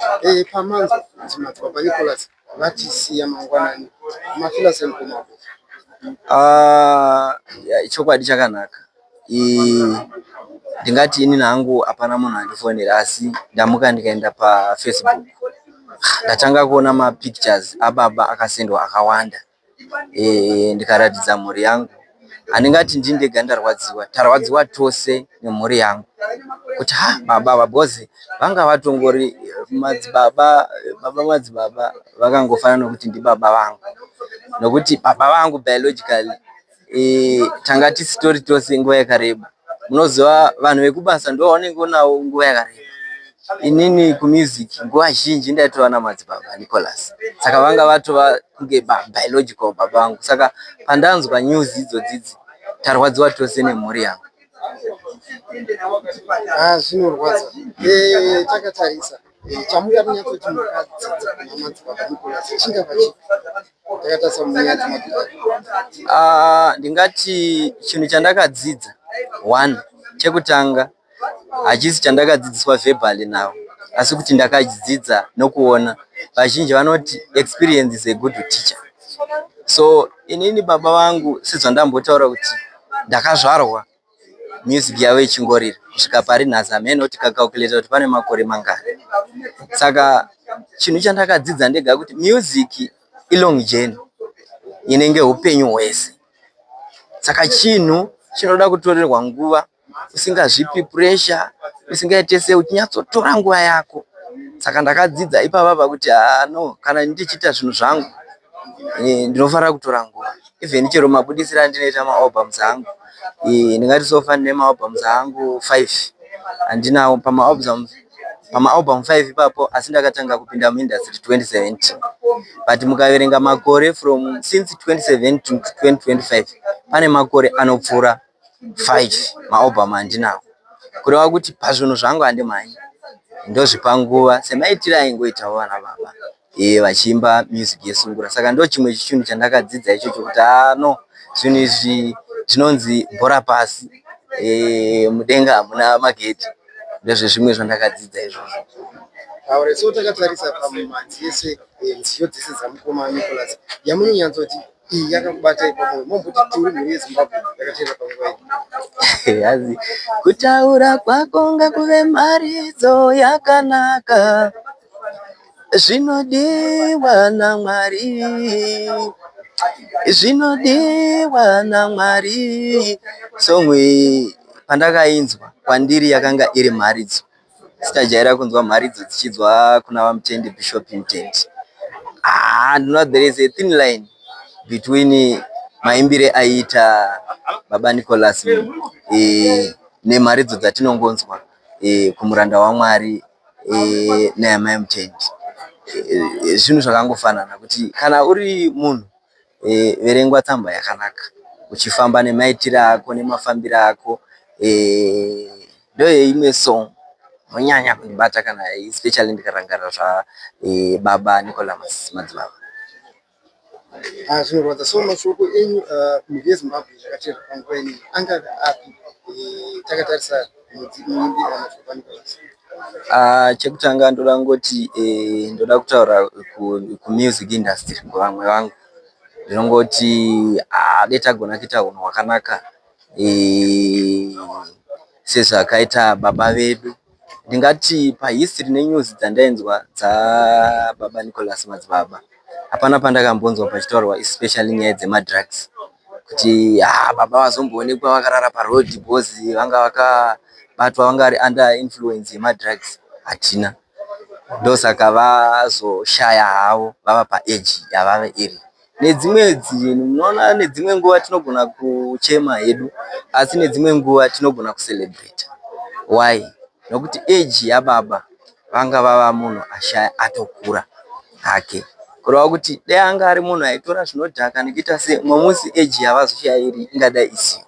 Pamanzwa kuti madzibaba Nicholas vatisiya mangwanani, mafila senkumapo. Chokwadi chakanaka. Ndingati ini nangu hapana munhu andifonera, asi ndamuka ndikaenda paFacebook ndatanga kuona mapictures ababa akasendwa akawanda. Ndikaratidza mhuri yangu. Handingati ndindega ndarwadziwa, tarwadziwa tose nemhuri yangu kuti baba vabozi vanga vatongori madzibaba vakangofanana nokuti ndibaba vangu, nokuti baba vangu biologically tanga tisitori tose nguva yakareba. Munoziva vanhu vekubasa ndo vaunenge unawo nguva yakareba. Inini kumusic nguva zhinji ndaitova namadzibaba Nicholas, saka vanga vatova kunge biological baba vangu. Saka pandanzwa news idzodzidzi tarwadziwa tose nemhuri yangu. Zvinorwadza. Takatarisa chamunganyatoti mukadzidza kuna madzibaba Nicholas chingava chii? Takatarisa munyaya dzemadzibaba. Ndingati chinhu chandakadzidza, one, chekutanga hachisi chandakadzidziswa verbally nawo, asi kuti ndakadzidza nokuona. Vazhinji vanoti experience is a good teacher. So inini baba vangu sezvandambotaura kuti ndakazvarwa music yavo ichingorira kusvika pari nhasi hamene kuti kakalkuleta kuti pane makore mangani. Saka chinhu chandakadzidza ndega kuti music ilong journey inenge upenyu hwese. Saka chinhu chinoda kutorerwa nguva, usingazvipi pressure, usingaite sei, uchinyatsotora nguva yako. Saka ndakadzidza ipapa kuti no, kana ndichiita zvinhu zvangu ndinofanira kutora nguva. Even chero mabudisiro andinoita maalbums angu, ndingati sofa ndine maalbums angu 5 andinawo pamaalbum 5 ipapo, asi ndakatanga kupinda muindustry 2017. But mukaverenga makore from since 2017 to 2025 pane makore anopfuura 5 maalbum andinawo. Kureva kuti pazvinhu zvangu handimhanyi, ndozvipa nguva semaitiro aingoitawo vana baba vachiimba music yesungura. Saka ndo chimwe chinhu chandakadzidza ichocho kuti no, zvinhu izvi zvinonzi bhora pasi, mudenga hamuna magedhi. Ndezvezvimwe zvandakadzidza izvozvo. So takatarisa pamanzi ese nziyo dzese dzamukoma Nicholas yamunonyanzoti iyi yakakubata ipapo, mombuti tiri mhuri yeZimbabwe yakatera panguva iyi. Yazi kutaura kwako ngakuve maridzo yakanaka, zvinodiwa naMwari, zvinodiwa naMwari. Songwe pandakainzwa kwandiri yakanga iri mharidzo. Sitajaira kunzwa mharidzo dzichidzwa kuna vamutendi Bishop Mutendi. There is a thin line between maimbire aiita baba Nicholas nemharidzo dzatinongonzwa kumuranda waMwari naamai Mutendi. Zvinhu zvakangofanana kuti kana uri munhu verengwa tsamba yakanaka, uchifamba nemaitiro ako nemafambiro ako. Ndo imwe song nonyanya kuibata kana especially ndikarangarira zvaBaba Nicholas Madzivava. Zvinorwadza. So mashoko enyu munyika yeZimbabwe zvakateerwa panguva inei angave api takatarisa muimbi mashoko aNicholas? Chekutanga ndoda ngoti ndoda kutaura kumusic industry kuvamwe vangu. Ndinongoti dai tagona kuita unhu hwakanaka sezvakaita baba vedu. Ndingati pahistory nenews dzandainzwa dzaBaba Nicholas Madzivava hapana pandakambonzwa pachitaurwa especially nyaya dzemadrugs kuti baba vazomboonekwa vakarara paroad because vanga vakabatwa vanga vari under influence yemadrugs. Hatina. Ndosaka vazoshaya havo vava paage yavave iri. Nedzimwe dzinhu munoona nedzimwe nguva tinogona kuchema hedu asi nedzimwe nguva tinogona kucelebrate. Why? Nokuti age yaBaba vanga vava munhu ashaya atokura hake. Kureva kuti dai anga ari munhu aitora zvinodhaka nekuita semusi age yavazoshayiri ingadai isiyo.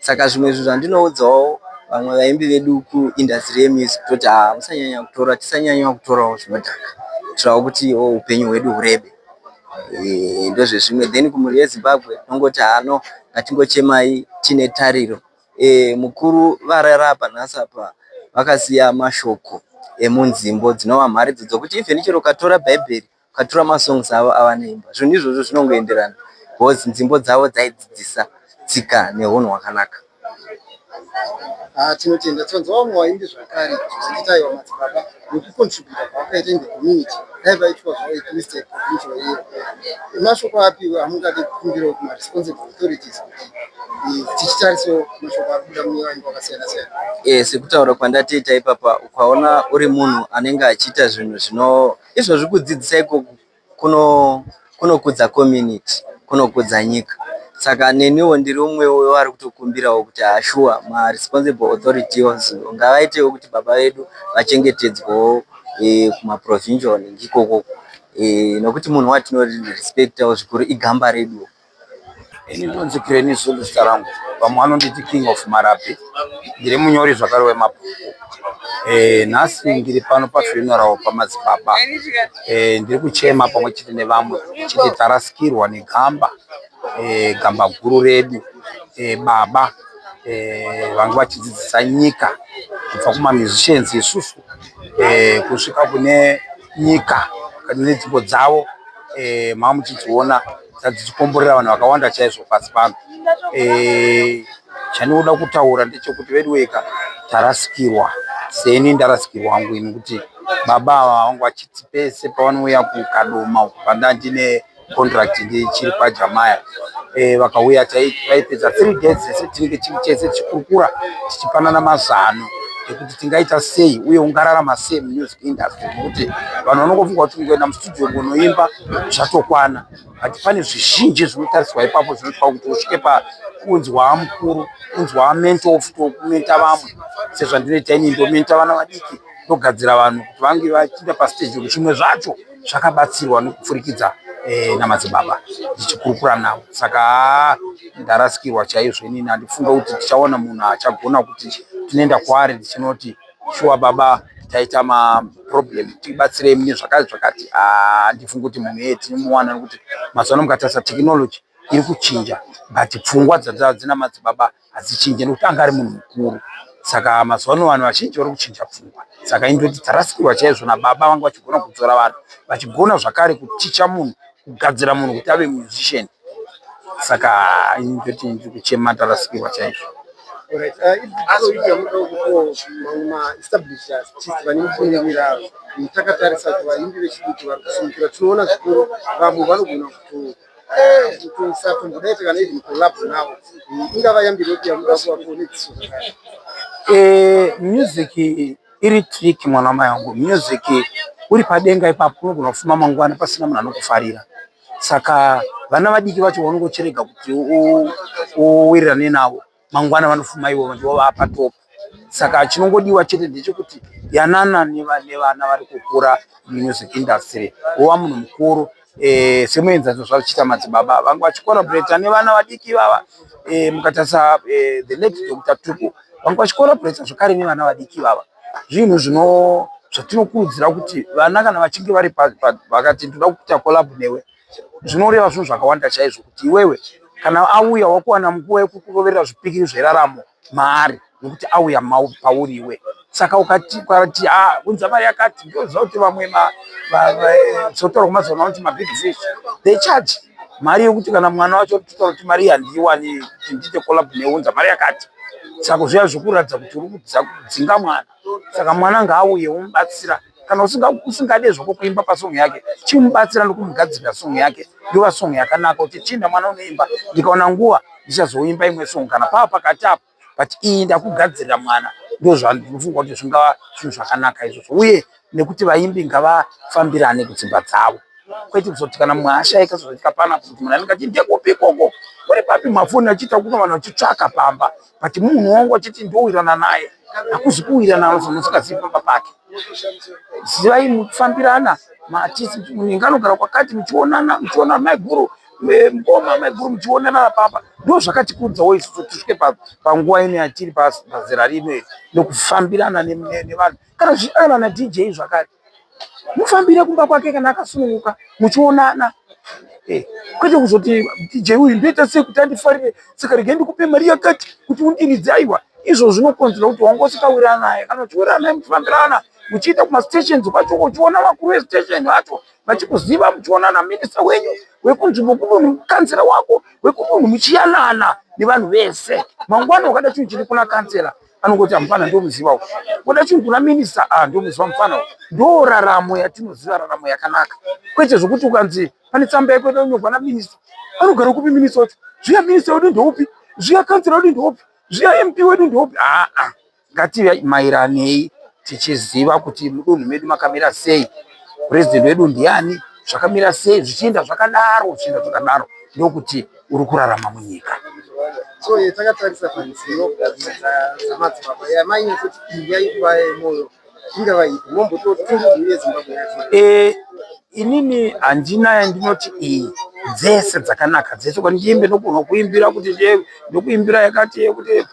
Saka zvimwe zvinhu zvandinoudzawo vamwe vaimbi vedu kuindustry yemusic kuti musanyanya kutora, tisanyanya kutorawo zvinodhaka kuitirawo kuti upenyu hwedu hurebe. Ndozvezvimwe. Then kumhuri yeZimbabwe nongoti ngatingochemai tine tariro. Mukuru vararapa nhasi apa vakasiya mashoko emunzimbo dzinova mhare dzokuti even chero ukatora bhaibheri ukatora masongs avo avanoimba zvinhu izvozvo zvinongoenderana because nzimbo dzavo dzaidzidzisa tsika neunhu hwakanaka. Tinotenda tonzwa vamwe vaimbi zvakare zvichitaiwa madzibaba nekucontributa kwavakaita in the community dai vaitwa zvavo etwisted provincial area. Mashoko api amungade kukumbirawo kuma-responsible authorities kuti tichitarisawo mashoko ari kubuda munyika wakasiyana siyana? Sekutaura kwandatoita ipapa, ukaona uri munhu anenge achiita zvinhu izvozvi kudzidzisa ikoko kunokudza community, kunokudza nyika. Saka neniwo ndiri umwe wevari kutokumbirawo kuti sure ma-responsible authorities ngavaitewo kuti baba vedu vachengetedzwewo kuma-provincial ngikoko. Nokuti munhu watinorispektawo zvikuru igamba redu. Ndinonzi Kireni Zulu zita rangu. Vamwe vanonditi King of Marape. Ndiri munyori zvakare wemabhuku. Nhasi ndiri pano pafuneral paMadzibaba. Ndiri kuchema pamwe chete nevamwe chete tarasikirwa negamba. Gamba guru redu baba vanga vachidzidzisa nyika kubva kuma-musicians isusu kusvika kune nyika nedzimbo dzavo mava muchidziona dzichikomborera vanhu vakawanda chaizvo pasi pano. Chandinoda kutaura ndechekuti vedu weka tarasikirwa seni ndarasikirwa hangu ini kuti baba ava vangu vachiti pese pavanouya kukadoma pandandine contract ndichiri paJamaya vakauya taipedza 3 days sese tinenge tiri chese tichikurukura tichipanana mazano ekuti tingaita sei uye ungararama sei mumusic industry nokuti vanhu vanongofunga kuti ungoenda mustudio kunoimba zvatokwana. But pane zvizhinji zvinotariswa ipapo zvinoitwa kuti usvike pakunzwa mukuru, kunzwa mentor of kumenta vamwe sezvo ndinoita ini ndomenta vana vadiki ndogadzira vanhu kuti vange vachiinda pastage kuti zvimwe zvacho zvakabatsirwa nekupfurikidza naMadzibaba ndichikurukura navo. Saka ndarasikirwa chaizvo inini. Handifunga kuti tichaona munhu achagona kuti tinoenda kwaari ndichinoti shuwa baba taita maproblem tibatsirei mune zvakati. Handifunga kuti munhu iye tinomuwana nokuti mazuva ano mukatarisa tekinoloji iri kuchinja but pfungwa dzina Madzibaba hadzichinje nokuti anga ari munhu mukuru. Saka mazuva ano vanhu vazhinji vari kuchinja pfungwa. Saka indoti tarasikirwa chaizvo nababa vanga vachigona kudzora vanhu vachigona zvakare kuticha munhu kugadzira munhu kuti ave musician. Saka indoti ndiri kuchema tarasikirwa chaizvo. Alright, ma-establishers vane mufungira takatarisa kuti vaimbi vechidiki vari kusimukira tinoona zvikuru vamwe vanogona kutoisa tombodaita kana even collab navo ingava yambiro yamuda kuvakonedziso zvakare. Music iri trick mwana mai wangu. Music uri padenga ipapo unogona kufuma mangwana pasina munhu anokufarira. Saka vana vadiki vacho vanongocherega kuti uwirirane navo mangwana vanofuma ivo ndivo vapa top. Saka chinongodiwa chete ndechekuti yanana nevana vari kukura mumusic industry wova munhu mukuru semuenzano zvachiita madzibaba vanga vachikoraborata nevana vadiki vava mukatarisa the late Dr. Tuku vanga vachikoraborata zvakare nevana vadiki vava. Zvinhu zvatinokurudzira kuti vana kana vachinge vari vakati ndoda kuita collab newe zvinoreva zvinhu zvakawanda chaizvo kuti iwewe kana auya wakuwana nguva yekukuroverera zvipikiri zveraramo maari nekuti auya pauriwe. Saka ukati unza mari yakati ndoziva kuti vamwe sotaura kumazuva kuti mabig fish they charge mari yekuti kana mwana wacho totaura kuti mari handiiwani kuti ndiite collab neunza mari yakati. Saka zviya zvikuratidza kuti uri kudzinga mwana. Saka mwana ngaauye womubatsira kana usingade zvako kuimba pasong yake chimubatsira nokumugadziria song yake ndova song yakanaka kuti chinda mwana unoimba ndikaona nguva ndichazoimba imwe song kana pava pakati apo but iyi ndakugadzirira mwana ndozvandinofunga kuti zvingava zvinhu zvakanaka izvozvo uye nekuti vaimbi ngavafambirane kudzimba dzavo kwete kuzoti kana mumwe ashaika zvozoitika panapa kuti munhu anenge achiti ndekupi ikoko uri papi mafoni achiita kuna vanhu vachitsvaka pamba but munhu wangu achiti ndowirirana naye hakuzi kuwirirana anozonosingazivi pamba pake. Zivai mufambirana maartisti munhu anogara kwakati muchionana maiguru ngoma maiguru muchionana pamba ndo zvakatikudzawo isusu tisvike panguva ino yatiri pazera rino nokufambirana nevanhu kana zvichidanana na DJ zvakare mufambire kumba kwake kana akasununguka muchionana kwete kuzoti DJ uyu ndoita sei kuti andifarire saka regai ndikupe mari yakati kuti undiridze aiwa izvo zvinokonzera kuti wangosikawirirana naye kana uchiwirirana naye muchifambirana muchiita kumastations kwacho uchiona vakuru vestation vacho vachikuziva muchionana minista wenyu wekunzvimbo kumunhu kansera wako wekumunhu muchiyanana nevanhu vese mangwana wakada chinhu chiri kuna kansera anongoti mufana ndomuziva kuda chinhu kuna minista ndomuziva mufana ndo raramo yatinoziva raramo yakanaka kwete zvokuti ukanzi pane tsamba yako inonyorwa naminista anogara kupi minista wacho zviya minista wedu ndoupi zviya kansera wedu ndoupi zviya MP wedu ndoupi ngative mairanei tichiziva kuti mudunhu medu makamira sei president wedu ndiani zvakamira sei zvichienda zvakadaro ndokuti uri kurarama munyika. So takatarisa panziyo dzamadzibaba yamanyanya kuti yaikuva yemoyo ingava ipi mombototungudzire Zimbabwe. Inini handina yandinoti iyi dzese dzakanaka dzese kwani ndiimbe nogona kuimbira kuti ndokuimbira yakati kuti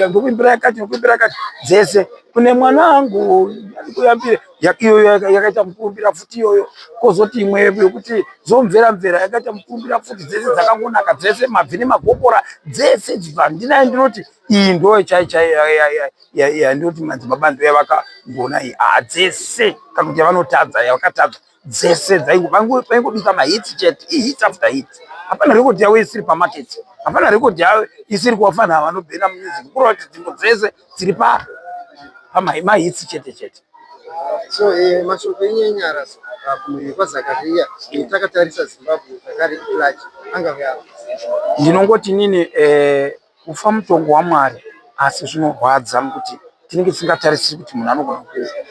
ndokuimbira yakati dzese kune mwana wangu kuyambire iyo yakaita mukurumbira futi iyoyo kozoti imwe yekuti zomvera yakaita mukurumbira futi dzese dzakangonaka dzese mabvi nemagopora dzese handina yandinoti iyi ndo yandinoti madzibaba ndo yavakangona iyi dzese kana kuti yavanotadza yavakatadza dzese vaingobika mahits chete ihits after hits hapana rekodhi yavo isiri pamaketi hapana rekodhi yavo isiri kuwafana vanobhena music kurova kuti nzvimbo dzese dziri pamahits chete. So mashoko enyara kumhuri kwaZakaria takatarisa Zimbabwe zvakare ilachi angave ava ndinongoti nini kufa mutongo waMwari asi zvinorwadza nokuti tinenge tisingatarisiri kuti munhu anogona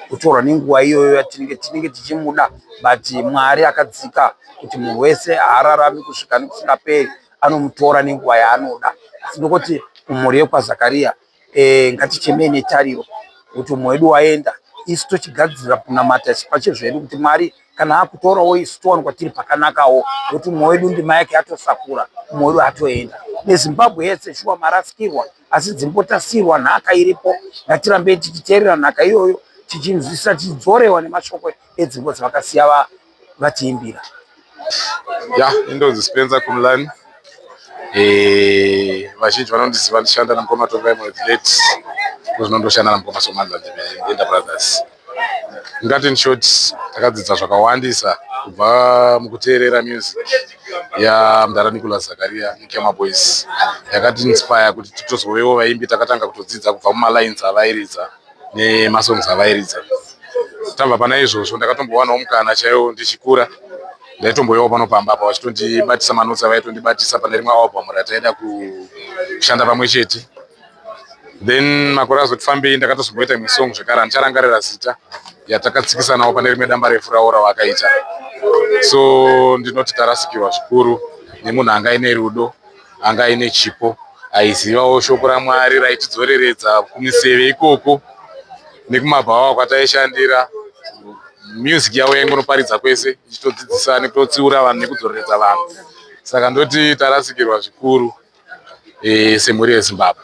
kutorwa nenguva iyoyo yatinenge tichimuda but Mwari akadzika kuti munhu wese haararami kusvika nekusingaperi anomutora nenguva yaanoda asi ndokuti kumhuri yekwaZakaria ngatichemei netariro kuti umwe wedu waenda isu tochigadzirira kunamata isu pachezvedu kuti Mwari kana akutorawo isu towanikwa tiri pakanakawo kuti umwe wedu ndima yake atosakura umwe wedu atoenda neZimbabwe yese shuwa marasikirwa asi dzimbotasirwa nhaka iripo ngatirambei tichiteerera nhaka iyoyo tichinzwisisa tichidzorewa nemashoko edzimbo dzavakasiya vatiimbira. Indonzi Spencer Kumlani vazhinji vanondiziva ndichishanda namukoma Tongai Late kuzvinondoshanda namukoma Somandla Ndenda Brothers. Ngati in short takadzidza zvakawandisa kubva mukuteerera music yaMudhara Nicholas Zakaria Nikema Boys yakati inspire kuti titozovewo vaimbi takatanga kutodzidza kubva mumalines avairidza nemasongs avairidza. Tabva pana izvozvo ndakatombowanawo mukana chaiwo ndichikura ndaitomboyawo pano pamba apa vachitondibatisa manotsi avaitondibatisa pane rimwe album rataida kushanda pamwe chete. Then makore azotifambei ndakatozomboita imwe song zvekare handicharangarira zita yatakatsikisanawo pane rimwe damba refu rawo ravakaita. So ndinoti tarasikirwa zvikuru nemunhu anga ine rudo anga ine chipo aizivawo shoko raMwari raitidzoreredza kumiseve ikoko nekumabhawa kwataishandira music yawo yaingonoparidza kwese ichitodzidzisa nekutotsiura vanhu nekudzoreredza vanhu. Saka ndoti tarasikirwa zvikuru semhuri yeZimbabwe.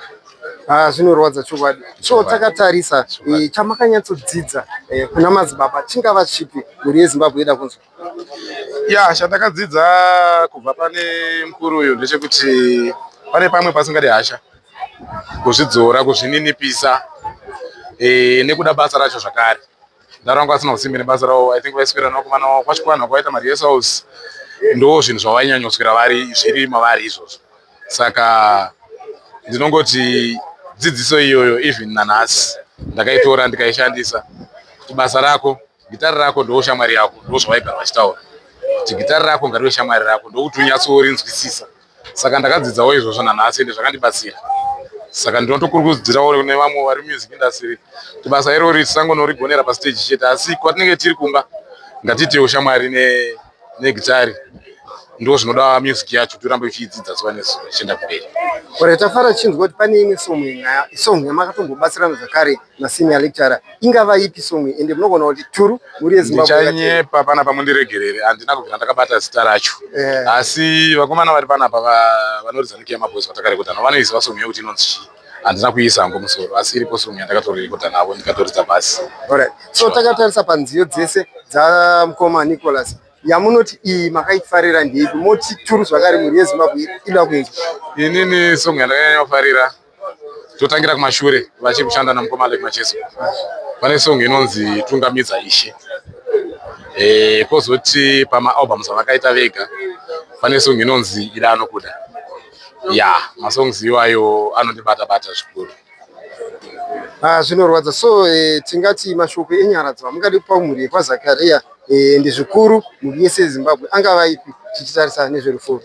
Zvinorwadza chokwadi. So takatarisa chamakanyatsodzidza kuna madzibaba chingava chipi mhuri yeZimbabwe ida kunzwa? Ya, chandakadzidza kubva pane mukuru uyu ndechekuti pane pamwe pasingadi hasha kuzvidzora, kuzvininipisa nekuda basa racho zvakare. Ndarangwa asina usimbe nebasa rawo. I think vaiswera nakomana wavo kwachikwana kwaita marehearsals ndo zvinhu zvavainyanyoswera vari zviri mavari izvozvo. Saka ndinongoti dzidziso iyoyo even nanhasi ndakaitora ndikaishandisa. Kuti basa rako, gitari rako ndo shamwari yako, ndo zvavaigara vachitaura. Kuti gitari rako ngarive shamwari rako, ndokuti unyatsorinzwisisa. Saka ndakadzidzawo izvozvo nanhasi ende zvakandibatsira. Saka ndinotokurudzirawo nevamwe vari music industry kuti basa irori tisangonorigonera pastage chete, asi kwatinenge tiri kumba ngatiitewo shamwari negitari. Ndo zvinoda music yacho tirambe tichidzidza zuva nezuva tichienda kumberi. Tafara chinzwa kuti pane imwe song yamakatombobatsirana zvakare nasenior lecturer. Ingava ipi song ende munogona kuti turu muri yeZimbabwe? Ndichanyepa panapa mundiregerere, handina kubvira ndakabata zita racho. Asi vakomana vari panapa vanoridza Nicky Maboys vatakarekota vanoiziva song yekuti inonzi chii. Handina kuisa hangu musoro, asi iripo song yandakatorekota navo ndikatoridza basi. Alright. So takatarisa panziyo dzese dzamukoma Nicholas. Yamunoti iyi makaifarira ndeipi? Moti turu zvakare mhuri yeZimbabwe ida kuinzwa? Inini song yandakanyanyofarira totangira kumashure vachiri kushanda namukoma Alec Macheso. Pane song inonzi Tungamidza Ishe. Kozoti pama-albums avakaita vega pane song inonzi Ida Anokuda. Ya, masongs iwayo anondibata-bata zvikuru. Zvinorwadza. So tingati mashoko enyaradzwa mungadi kupa mhuri yekwaZakaria ende zvikuru mhuri yese yeZimbabwe angava ipi tichitarisa nezverufuru?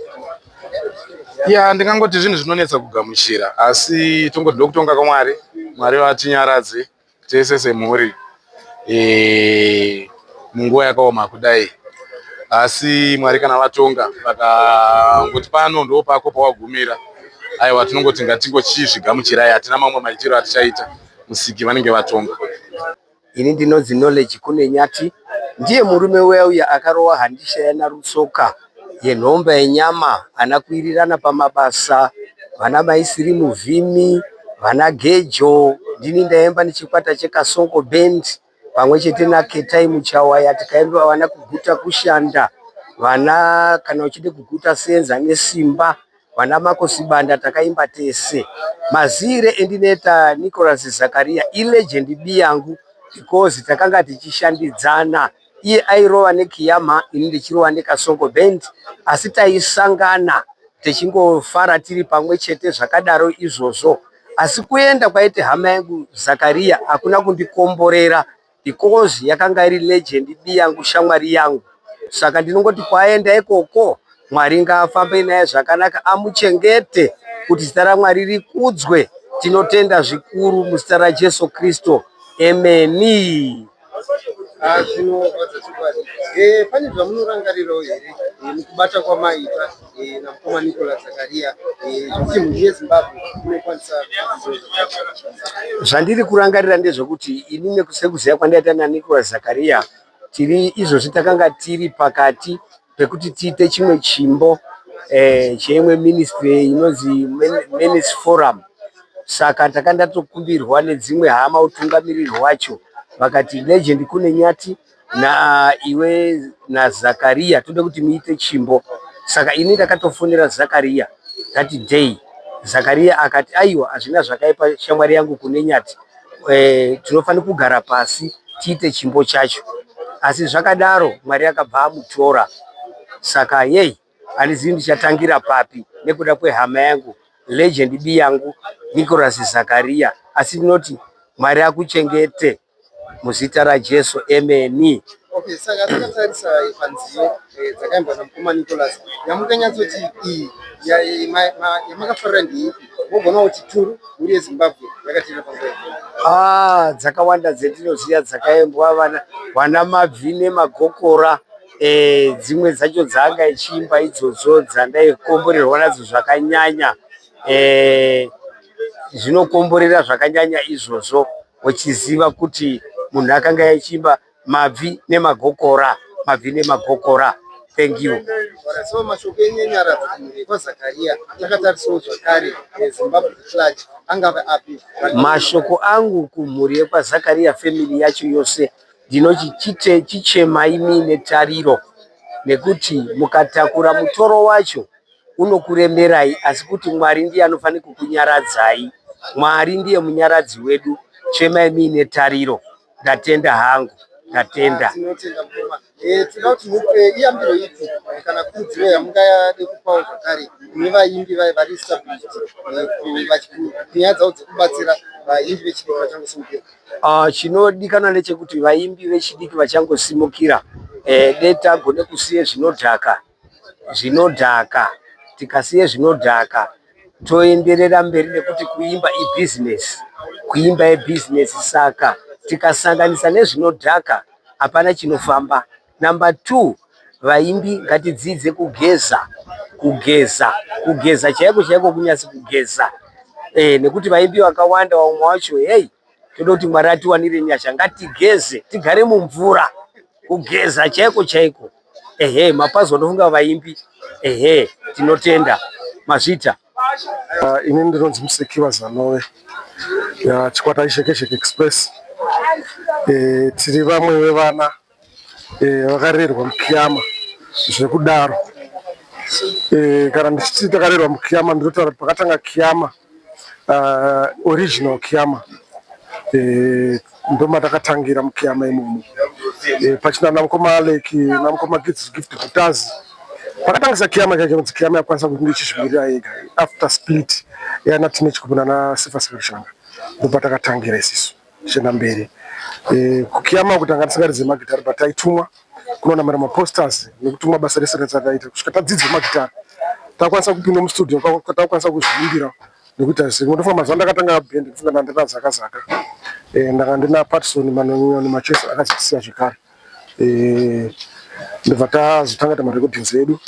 Ya, ndingangoti zvinhu zvinonetsa kugamuchira, asi tongoda kutonga kwaMwari. Mwari vatinyaradze tese semhuri munguva yakaoma kudai. Asi Mwari kana vatonga vakangoti pano ndo pako pawagumira, aiwa tinongoti ngatingochizvigamuchirai, hatina mamwe maitiro atichaita musiki vanenge vatonga. Ini ndinonzi Knowledge Kunenyati, ndiye murume uya akarowa handisha yanarutsoka yenhomba yenyama, anakwirirana pamabasa, vana maisiri muvhimi, vana Gejo. Ndini ndaemba nechikwata cheKasongo Band pamwe chete naKetai Muchawaya, tikaemba vana kuguta kushanda, vana kana uchide kuguta senza nesimba, vana Makosi Banda takaimba tese. Mazire endineta Nicholas Zakaria ilegend biyangu because takanga tichishandidzana. Iye airova neKiyama, ini ndichirova neKasongo Band, asi taisangana tichingofara tiri pamwe chete zvakadaro izvozvo. Asi kuenda kwaite hama yangu Zakaria hakuna kundikomborera because yakanga iri legend biyangu, shamwari yangu. Saka ndinongoti kwaenda ikoko Mwari ngaafambe naye zvakanaka, amuchengete kuti zita raMwari rikudzwe. Tinotenda zvikuru muzita raJesu Kristo. Ameni. Zvinorwadza chokwadi. Pane zvamunorangarirawo here mukubata kwamaita namukoma Nicholas Zakaria kuti mhuri yeZimbabwe inokwanisa? Zvandiri kurangarira ndezvekuti ini sekuziva kwandaita naNicholas Zakaria, tiri izvozvi takanga tiri pakati pekuti tiite chimwe chimbo cheimwe ministry inonzi Men's Forum. Saka takanda tokumbirwa nedzimwe hama utungamiriri hwacho, vakati Legend Kunenyati na iwe na Zakaria tode kuti muite chimbo. Saka ini ndakatofonera Zakaria that day. Zakaria akati aiwa hazvina zvakaipa shamwari yangu Kunenyati, tinofanira kugara pasi tiite chimbo chacho. Asi zvakadaro Mwari akabva amutora. Saka yei handizivi ndichatangira papi nekuda kwehama yangu legend biyangu Nicholas Zakaria. Asi ndinoti Mwari akuchengete muzita raJesu. Ameni. Okay, saka takatarisa panziyo dzakaimba namukoma Nicholas, yamukanyatsoti iyi yamakafarira ndeipi? Mogona kuti turu mhuri yeZimbabwe yakatira panguva? Dzakawanda dzetinoziva dzakaimbwa vana Mabvi neMagokora. Dzimwe dzacho dzaanga ichiimba idzodzo dzandaikomborerwa nadzo zvakanyanya. Zvinokomborera zvakanyanya izvozvo uchiziva kuti munhu akanga achiimba Mabvi nemagokora, Mabvi nemagokora. Thank you. So mashoko enyenyara kwa Zakaria takatarisawo zvakare Zimbabwe Clutch angava api? Mashoko angu kumhuri yekwa Zakaria family yacho yose ndinoti chichemai mine tariro, nekuti mukatakura mutoro wacho unokuremerai, asi kuti Mwari ndiye anofanira kukunyaradzai. Mwari ndiye munyaradzi wedu. Chemai mine tariro. Ndatenda hangu, ndatenda. Tinotenda mukoma. Tinoda kuti mupe iyambiro ipi kana kurudziro yamungade kupawo zvakare nevaimbi vari established kunyaya dzavo dzekubatsira vaimbi vechidiki vachangosimukira. Chinodikanwa nechekuti vaimbi vechidiki vachangosimukira dai tagone kusiye zvinodhaka. Tikasiye zvinodhaka toenderera mberi, nekuti kuimba ibhizinesi. Saka tikasanganisa nezvinodhaka hapana chinofamba. Number 2, vaimbi ngatidzidze kugeza chaiko kunyasi kugeza. Nekuti vaimbi vakawanda vamwe vacho toda kuti Mwari atiwanire nyasha, ngatigeze, tigare mumvura, kugeza chaiko. Mapazi anofunga vaimbi. Tinotenda mazvita. Ini ndinonzi Musekiwa Zanowe, chikwata Shekesheke Express. Tiri vamwe vevana vakarerwa mukiyama zvekudaro. Kana ndichiti takarerwa mukiyama ndinotaura pakatanga kiyama, original kiyama. Ndo matakatangira mukiyama imomo. Pachina namukoma Aleki, namukoma Kids Gift Kutazi. Pakatangisa kiyama chacho, kiyama yakwanisa kuti ndichizvibirira yega after split yana teenage kubuna na Sifa Solution. Ndo patakatangira isisu chena mberi. Kukiyama kutanga tisingaridze magitari, but taitumwa kunonamira maposters nekutumwa basa rese ratakaita kusvika tadzidze magitari. Takwanisa kupinda mustudio, takwanisa kuzvimbira nekuti ndofamba mazuva ndakatanga band ndifunga ndina Zaka. Ndanga ndina Patson Manonyoni Machesa akazisiya zvekare. Ndobva tazotanga marekodhinzi edu,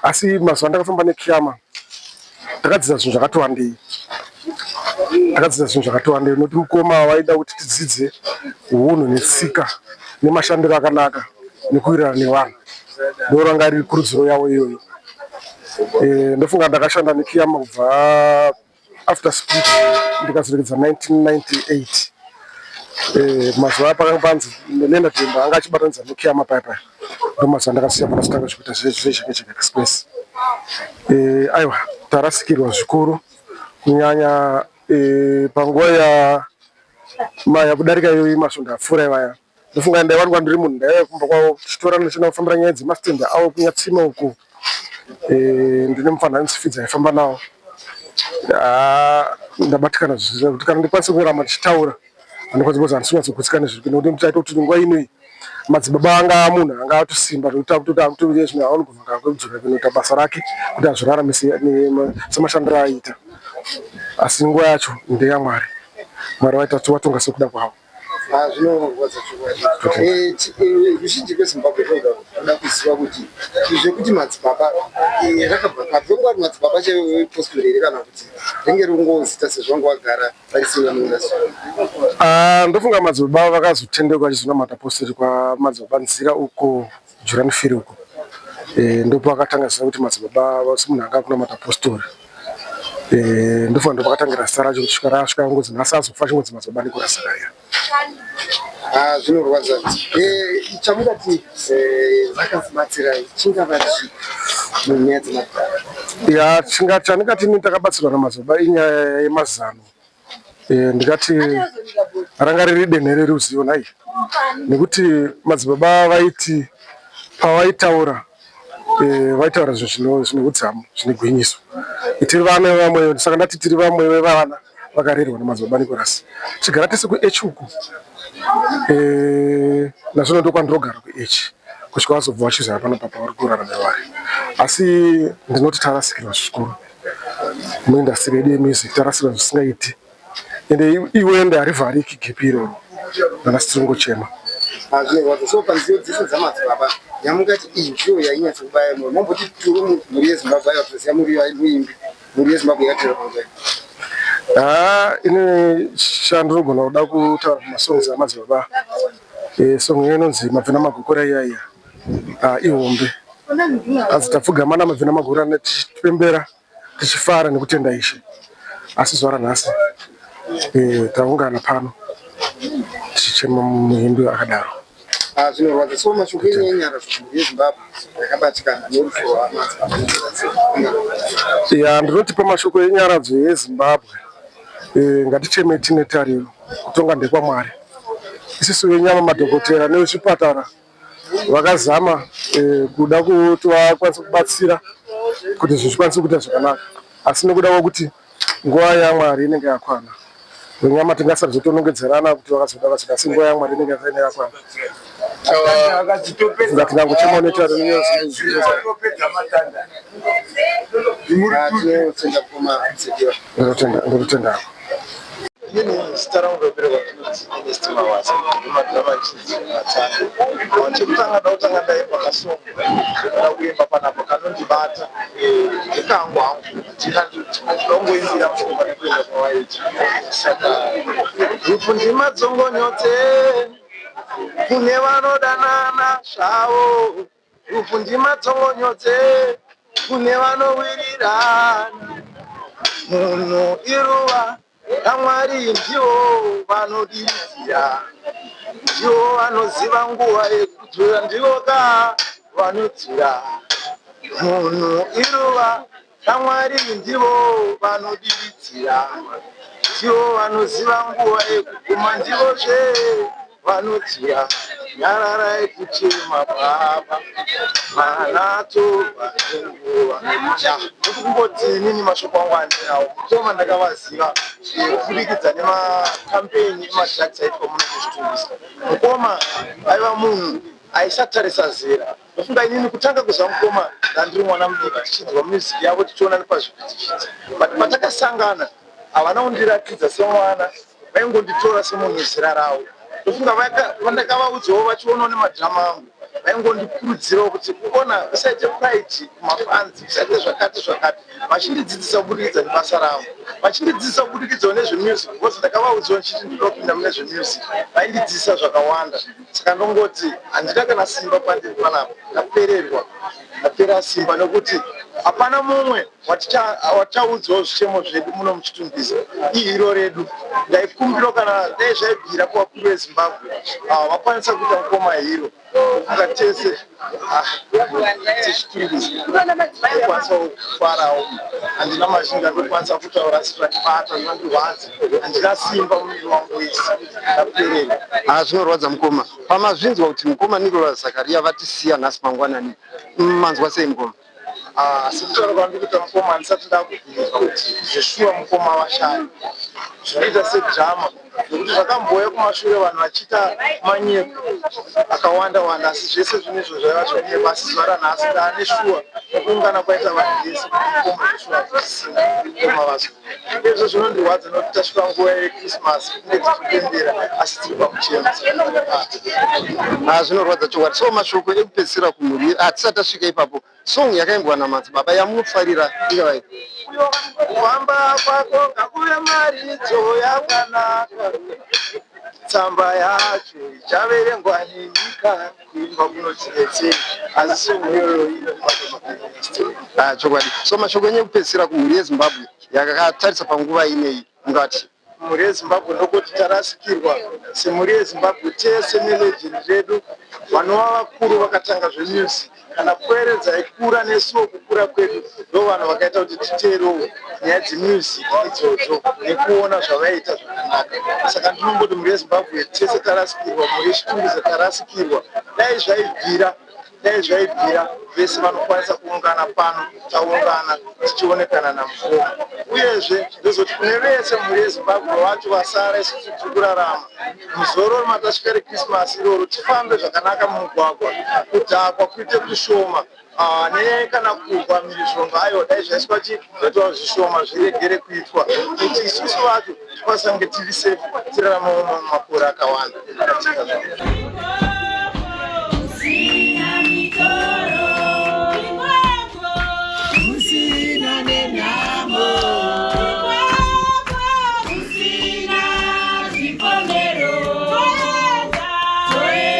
asi mazuva ndakafamba nekiyama takadzidza zvinhu zvakatowandei. Noti mukoma waida kuti tidzidze hunhu netsika nemashandiro akanaka nekuwirirana nevanhu. Ndoranga riri kurudziro yavo iyoyo. Ndofunga ndakashanda nekiyama kubva after split ndikazorekedza 1998. Mazuva pakanga panzi Nenda Temba anga achibatanidza nekiyama paya. Ndo mazuva ndakasiya panachitanga zvekuita zvezveshekesheke Express. Aiwa, tarasikirwa zvikuru kunyanya panguva yakudarika iyoyi masvondo apfuura vaya. Ndofunga ndaiwanikwa ndiri munhu ndaikumba kwavo tichitora ndichina kufambira nyaya dzemastenda avo kunyatsima uko. Ndine mufananidzo Fidzi aifamba nawo. Ndabatikana zvizvo kuti kana ndikwanise kurarama ndichitaura andikwanisa kuzi handisingadzogutsikane zviri kuno, kuti taita kuti nguva inoyi madzibaba anga munhu anga atosimba kuti zvimwe aonogona kudzura kunoita basa rake kuti azviraramise semashandiro aita, asi nguva yacho ndeyaMwari. Mwari watonga sekuda kwavo. Zvinorwadza chokwadi. Ruzhinji rweZimbabwe rinoda kuziva kuti zvekuti madzibaba rakabva kabva kuti madzibaba chepostori here kana kuti ringe rungozita sezvo vanga vagara varisinga muindastry. Ndofunga madzibaba vakazotendeuka vachizonamata postori kwa madzibaba Nzira uko Juranfiri uko. Ndopo vakatanga zita kuti madzibaba semunhu anga kunamata postori. Ndofunga ndo pakatangira zita racho kusvika rasvika ngozi nhasi azofa chingodzi madzibaba Nicholas Zakaria. Zvinorwadza. Chamungati zvakazibatsirai chingava chii munyaya dzemadhara? Chandingati ini takabatsirwa namadzibaba inyaya yemazano. Ndikati ranga riri denhe reruzivo nai, nekuti madzibaba vaiti pavaitaura zvinhu zvine udzamu, zvine gwinyiso. Tiri vana vamwe, saka ndati tiri vamwe vevana vakarerwa namadzibaba Nicholas. Tigara tese kuH uku. Nazvino ndokwandinogara kuH kusvika vazobva vachiziva pana papa vari kurarama nevari. Asi ndinoti tarasikirwa zvikuru muindastry yedu yemusic, tarasikirwa zvisingaiti, ende iwende harivhariki gepi iroro, nhasi tiringochema. Zvinorwadza. So panziyo dzese dzamadzibaba yamungati iyi ndiyo yainyatsobaya moyo, mamboti turi mhuri yeZimbabwe yatoziva muri muimbi, mhuri yeZimbabwe yakatera panguva. Ine chandinogona kuda kutaura masongs amadzibaba song inonzi Mavhena Magokora iyaiya ihombe asi tapfugama naMavhena Magokora tichipembera tichifara nekutenda Ishe. Asi zuva ranhasi taungana pano tichichema muhimbi akadaro. Zvinorwadza so mashoko enyara yeZimbabwe yakabatikana norufo ndinoti pamashoko enyaradzo yeZimbabwe ngaticheme tine tariro kutonga ndekwaMwari. Isusu venyama madhokotera nevezvipatara vakazama kuda kuti vakwanise kubatsira kuti zvikwanise kuita zvakanaka, asi nekuda kwokuti nguva yaMwari inenge yakwana. Venyama tingasazotonongedzerana kuti vakazoda vazoda, asi nguva yaMwari inenge yakwana. Ngatingangochemawo netariro ndinotenda chekutanga ndautanga ndaimba kasongo ndakuimba panapa kanondibata ikangu hangu ndinongoimbira mushonga nekuenda kwawaiti saka rufu ndimadzongonyotse kune vanodanana zvavo, rufu ndimadzongonyotse kune vanowirirana. Munhu iruva raMwari, ndivo vanodiridzira, ndivo vanoziva nguva yekudzura, ndivo vanodzura. Munhu iruva raMwari, ndivo vanodiridzira, ndivo vanoziva nguva yekuguma, ndivozve vanodzura. Nyararai kuchema Baba, manato vanenguva. Ndokungoti inini mashoko angu andinawo kutoma ndakavaziva kubudikidza nemakampeini emadrugs aitwa muno muzvitumbisa. Mukoma aiva munhu aisatarisa zera. Ndofunga inini kutanga kuziva mukoma ndandiri mwana mudiki tichinzwa music yavo tichiona nepazvivhitivhiti, but patakasangana havana kundiratidza semwana, vaingonditora semunhu zera ravo. Ndofunga vandakavaudzawo vachionawo nemadhama angu vaingondikurudzirawo kuti kuona usaite pride kumafanzi, usaite zvakati zvakati, vachindidzidzisa kubudikidza nebasa ravo, vachindidzidzisa kubudikidzawo nezvemusic, because ndakavaudzawo ndichiti ndinoda kupinda mune zvemusic, vaindidzidzisa zvakawanda. Saka ndongoti handina kana simba pandiri panapa, ndapererwa, ndapera simba nekuti hapana mumwe watichaudzawo zvichemo zvedu muno muchitumbisa, ihiro redu. Ndaikumbiro kana dai zvaibvira kuvakuru veZimbabwe vakwanisa kuita mukoma hiro, funga tese tichitumbisa ndokwanisa kufarawo. Handina mazhinji andokwanisa kutaura zvandibata zvinondirwadza, handina simba muviri wangu wese, ndaperera. Zvinorwadza mukoma. Pamazvinzwa kuti mukoma Nicholas Zakaria vatisiya nhasi mangwanani, manzwa sei mukoma? Sekutaura kwandiri kuita mukoma handisati ndakubvunzwa kuti zveshuwa mukoma vashaya. Zvinoita sedhama nokuti zvakambouya kumashure vanhu vachiita manyepo akawanda wanda, asi zvese zvinezvo zvaiva zvinyepo. Asi zuva ranhasi ndaane shuwa nekuungana kwaita vanhu vese mukoma zveshuwa zvisina mukoma vazo. Izvo zvinondirwadza nokuti tasvika nguva yeKrismasi kunge tichipembera asi tiri pamuchemo. Zvinorwadza chokwadi. So mashoko ekupedzisira kumhuri hatisati tasvika ipapo, song yakaimbwa naMadzibaba yamunofarira ingavai? Kufamba kwako ngakuve maridzo yakanaka, tsamba yacho ichaverengwa nenyika, kuimba kunotidetsera, asi somweyo ino chokwadi. So mashoko enyu ekupedzisira kumhuri yeZimbabwe yakatarisa panguva ineyi ungati? Mhuri yeZimbabwe ndokuti tarasikirwa semhuri yeZimbabwe tese nelegend redu vanova vakuru vakatanga zvemusic. Kana kueredza ikura nesuwo kukura kwedu ndo vanhu vakaita kuti titeerewo nyaya dzemusic idzodzo nekuona zvavaita zvakanaka. Saka ndinongoti mhuri yeZimbabwe tese tarasikirwa, mhuri yechitumbisa tarasikirwa. Dai zvaibvira vese vanokwanisa kuungana pano, taungana tichionekana namukoma. Uyezve ndozoti kune vese mhuri yeZimbabwe vacho vasara isusu tiri kurarama muzoro matasvika reKrismasi iroro tifambe zvakanaka mumugwagwa, kudhakwa kuite kushoma, nekana kurwa mhirizhonga ayo dai zvaiswa zvaitwa zvishoma zviregere kuitwa kuti isusu vacho tikwanisa kunge tiri safe, tiraramawo makore akawanda. Toenda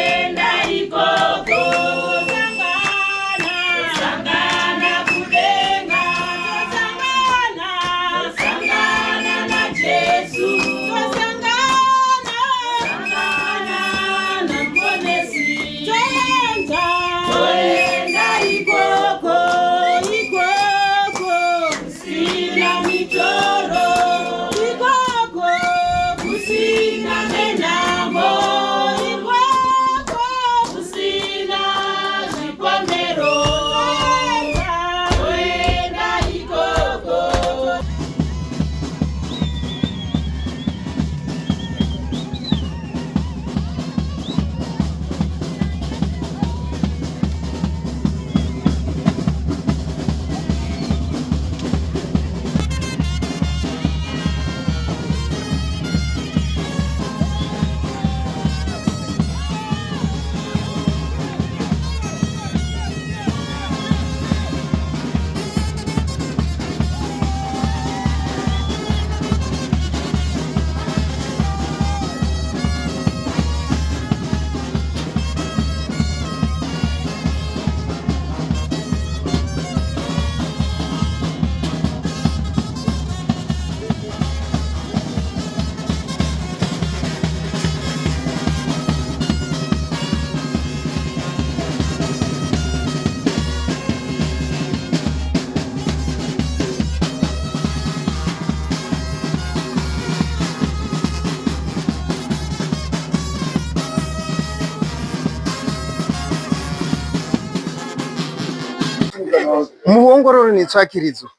muongororo netsvakiridzo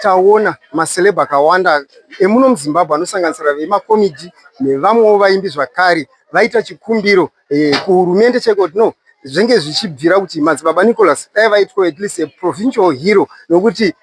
taona maselebha akawanda emuno muZimbabwe anosanganisira vemakomiji nevamwewo vaimbi zvakare vaita chikumbiro kuhurumende chekoti no zvenge zvichibvira kuti madzibaba Nicholas dai vaitwa at least a provincial hero nokuti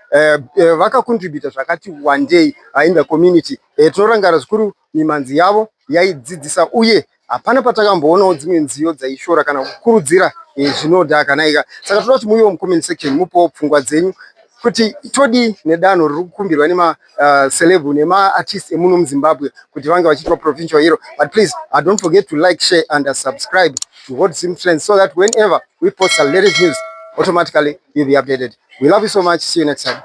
vakacontributa zvakati wandei in the community. Tinorangara zvikuru mimanzi yavo yaidzidzisa uye hapana patakamboonawo dzimwe nziyo dzaishora kana kukurudzira zvinodhaka naika. Saka toda kuti muiwo mucomment section mupowo pfungwa dzenyu kuti todi nedanho riri kukumbirwa nemacelebhu nemaartists emuno muZimbabwe kuti vange vachiitwa provincial hero. But please don't forget to like, share and subscribe to Hot Zim Trends so that whenever we post the latest news, automatically you'll be updated. We love you so much. See you next time.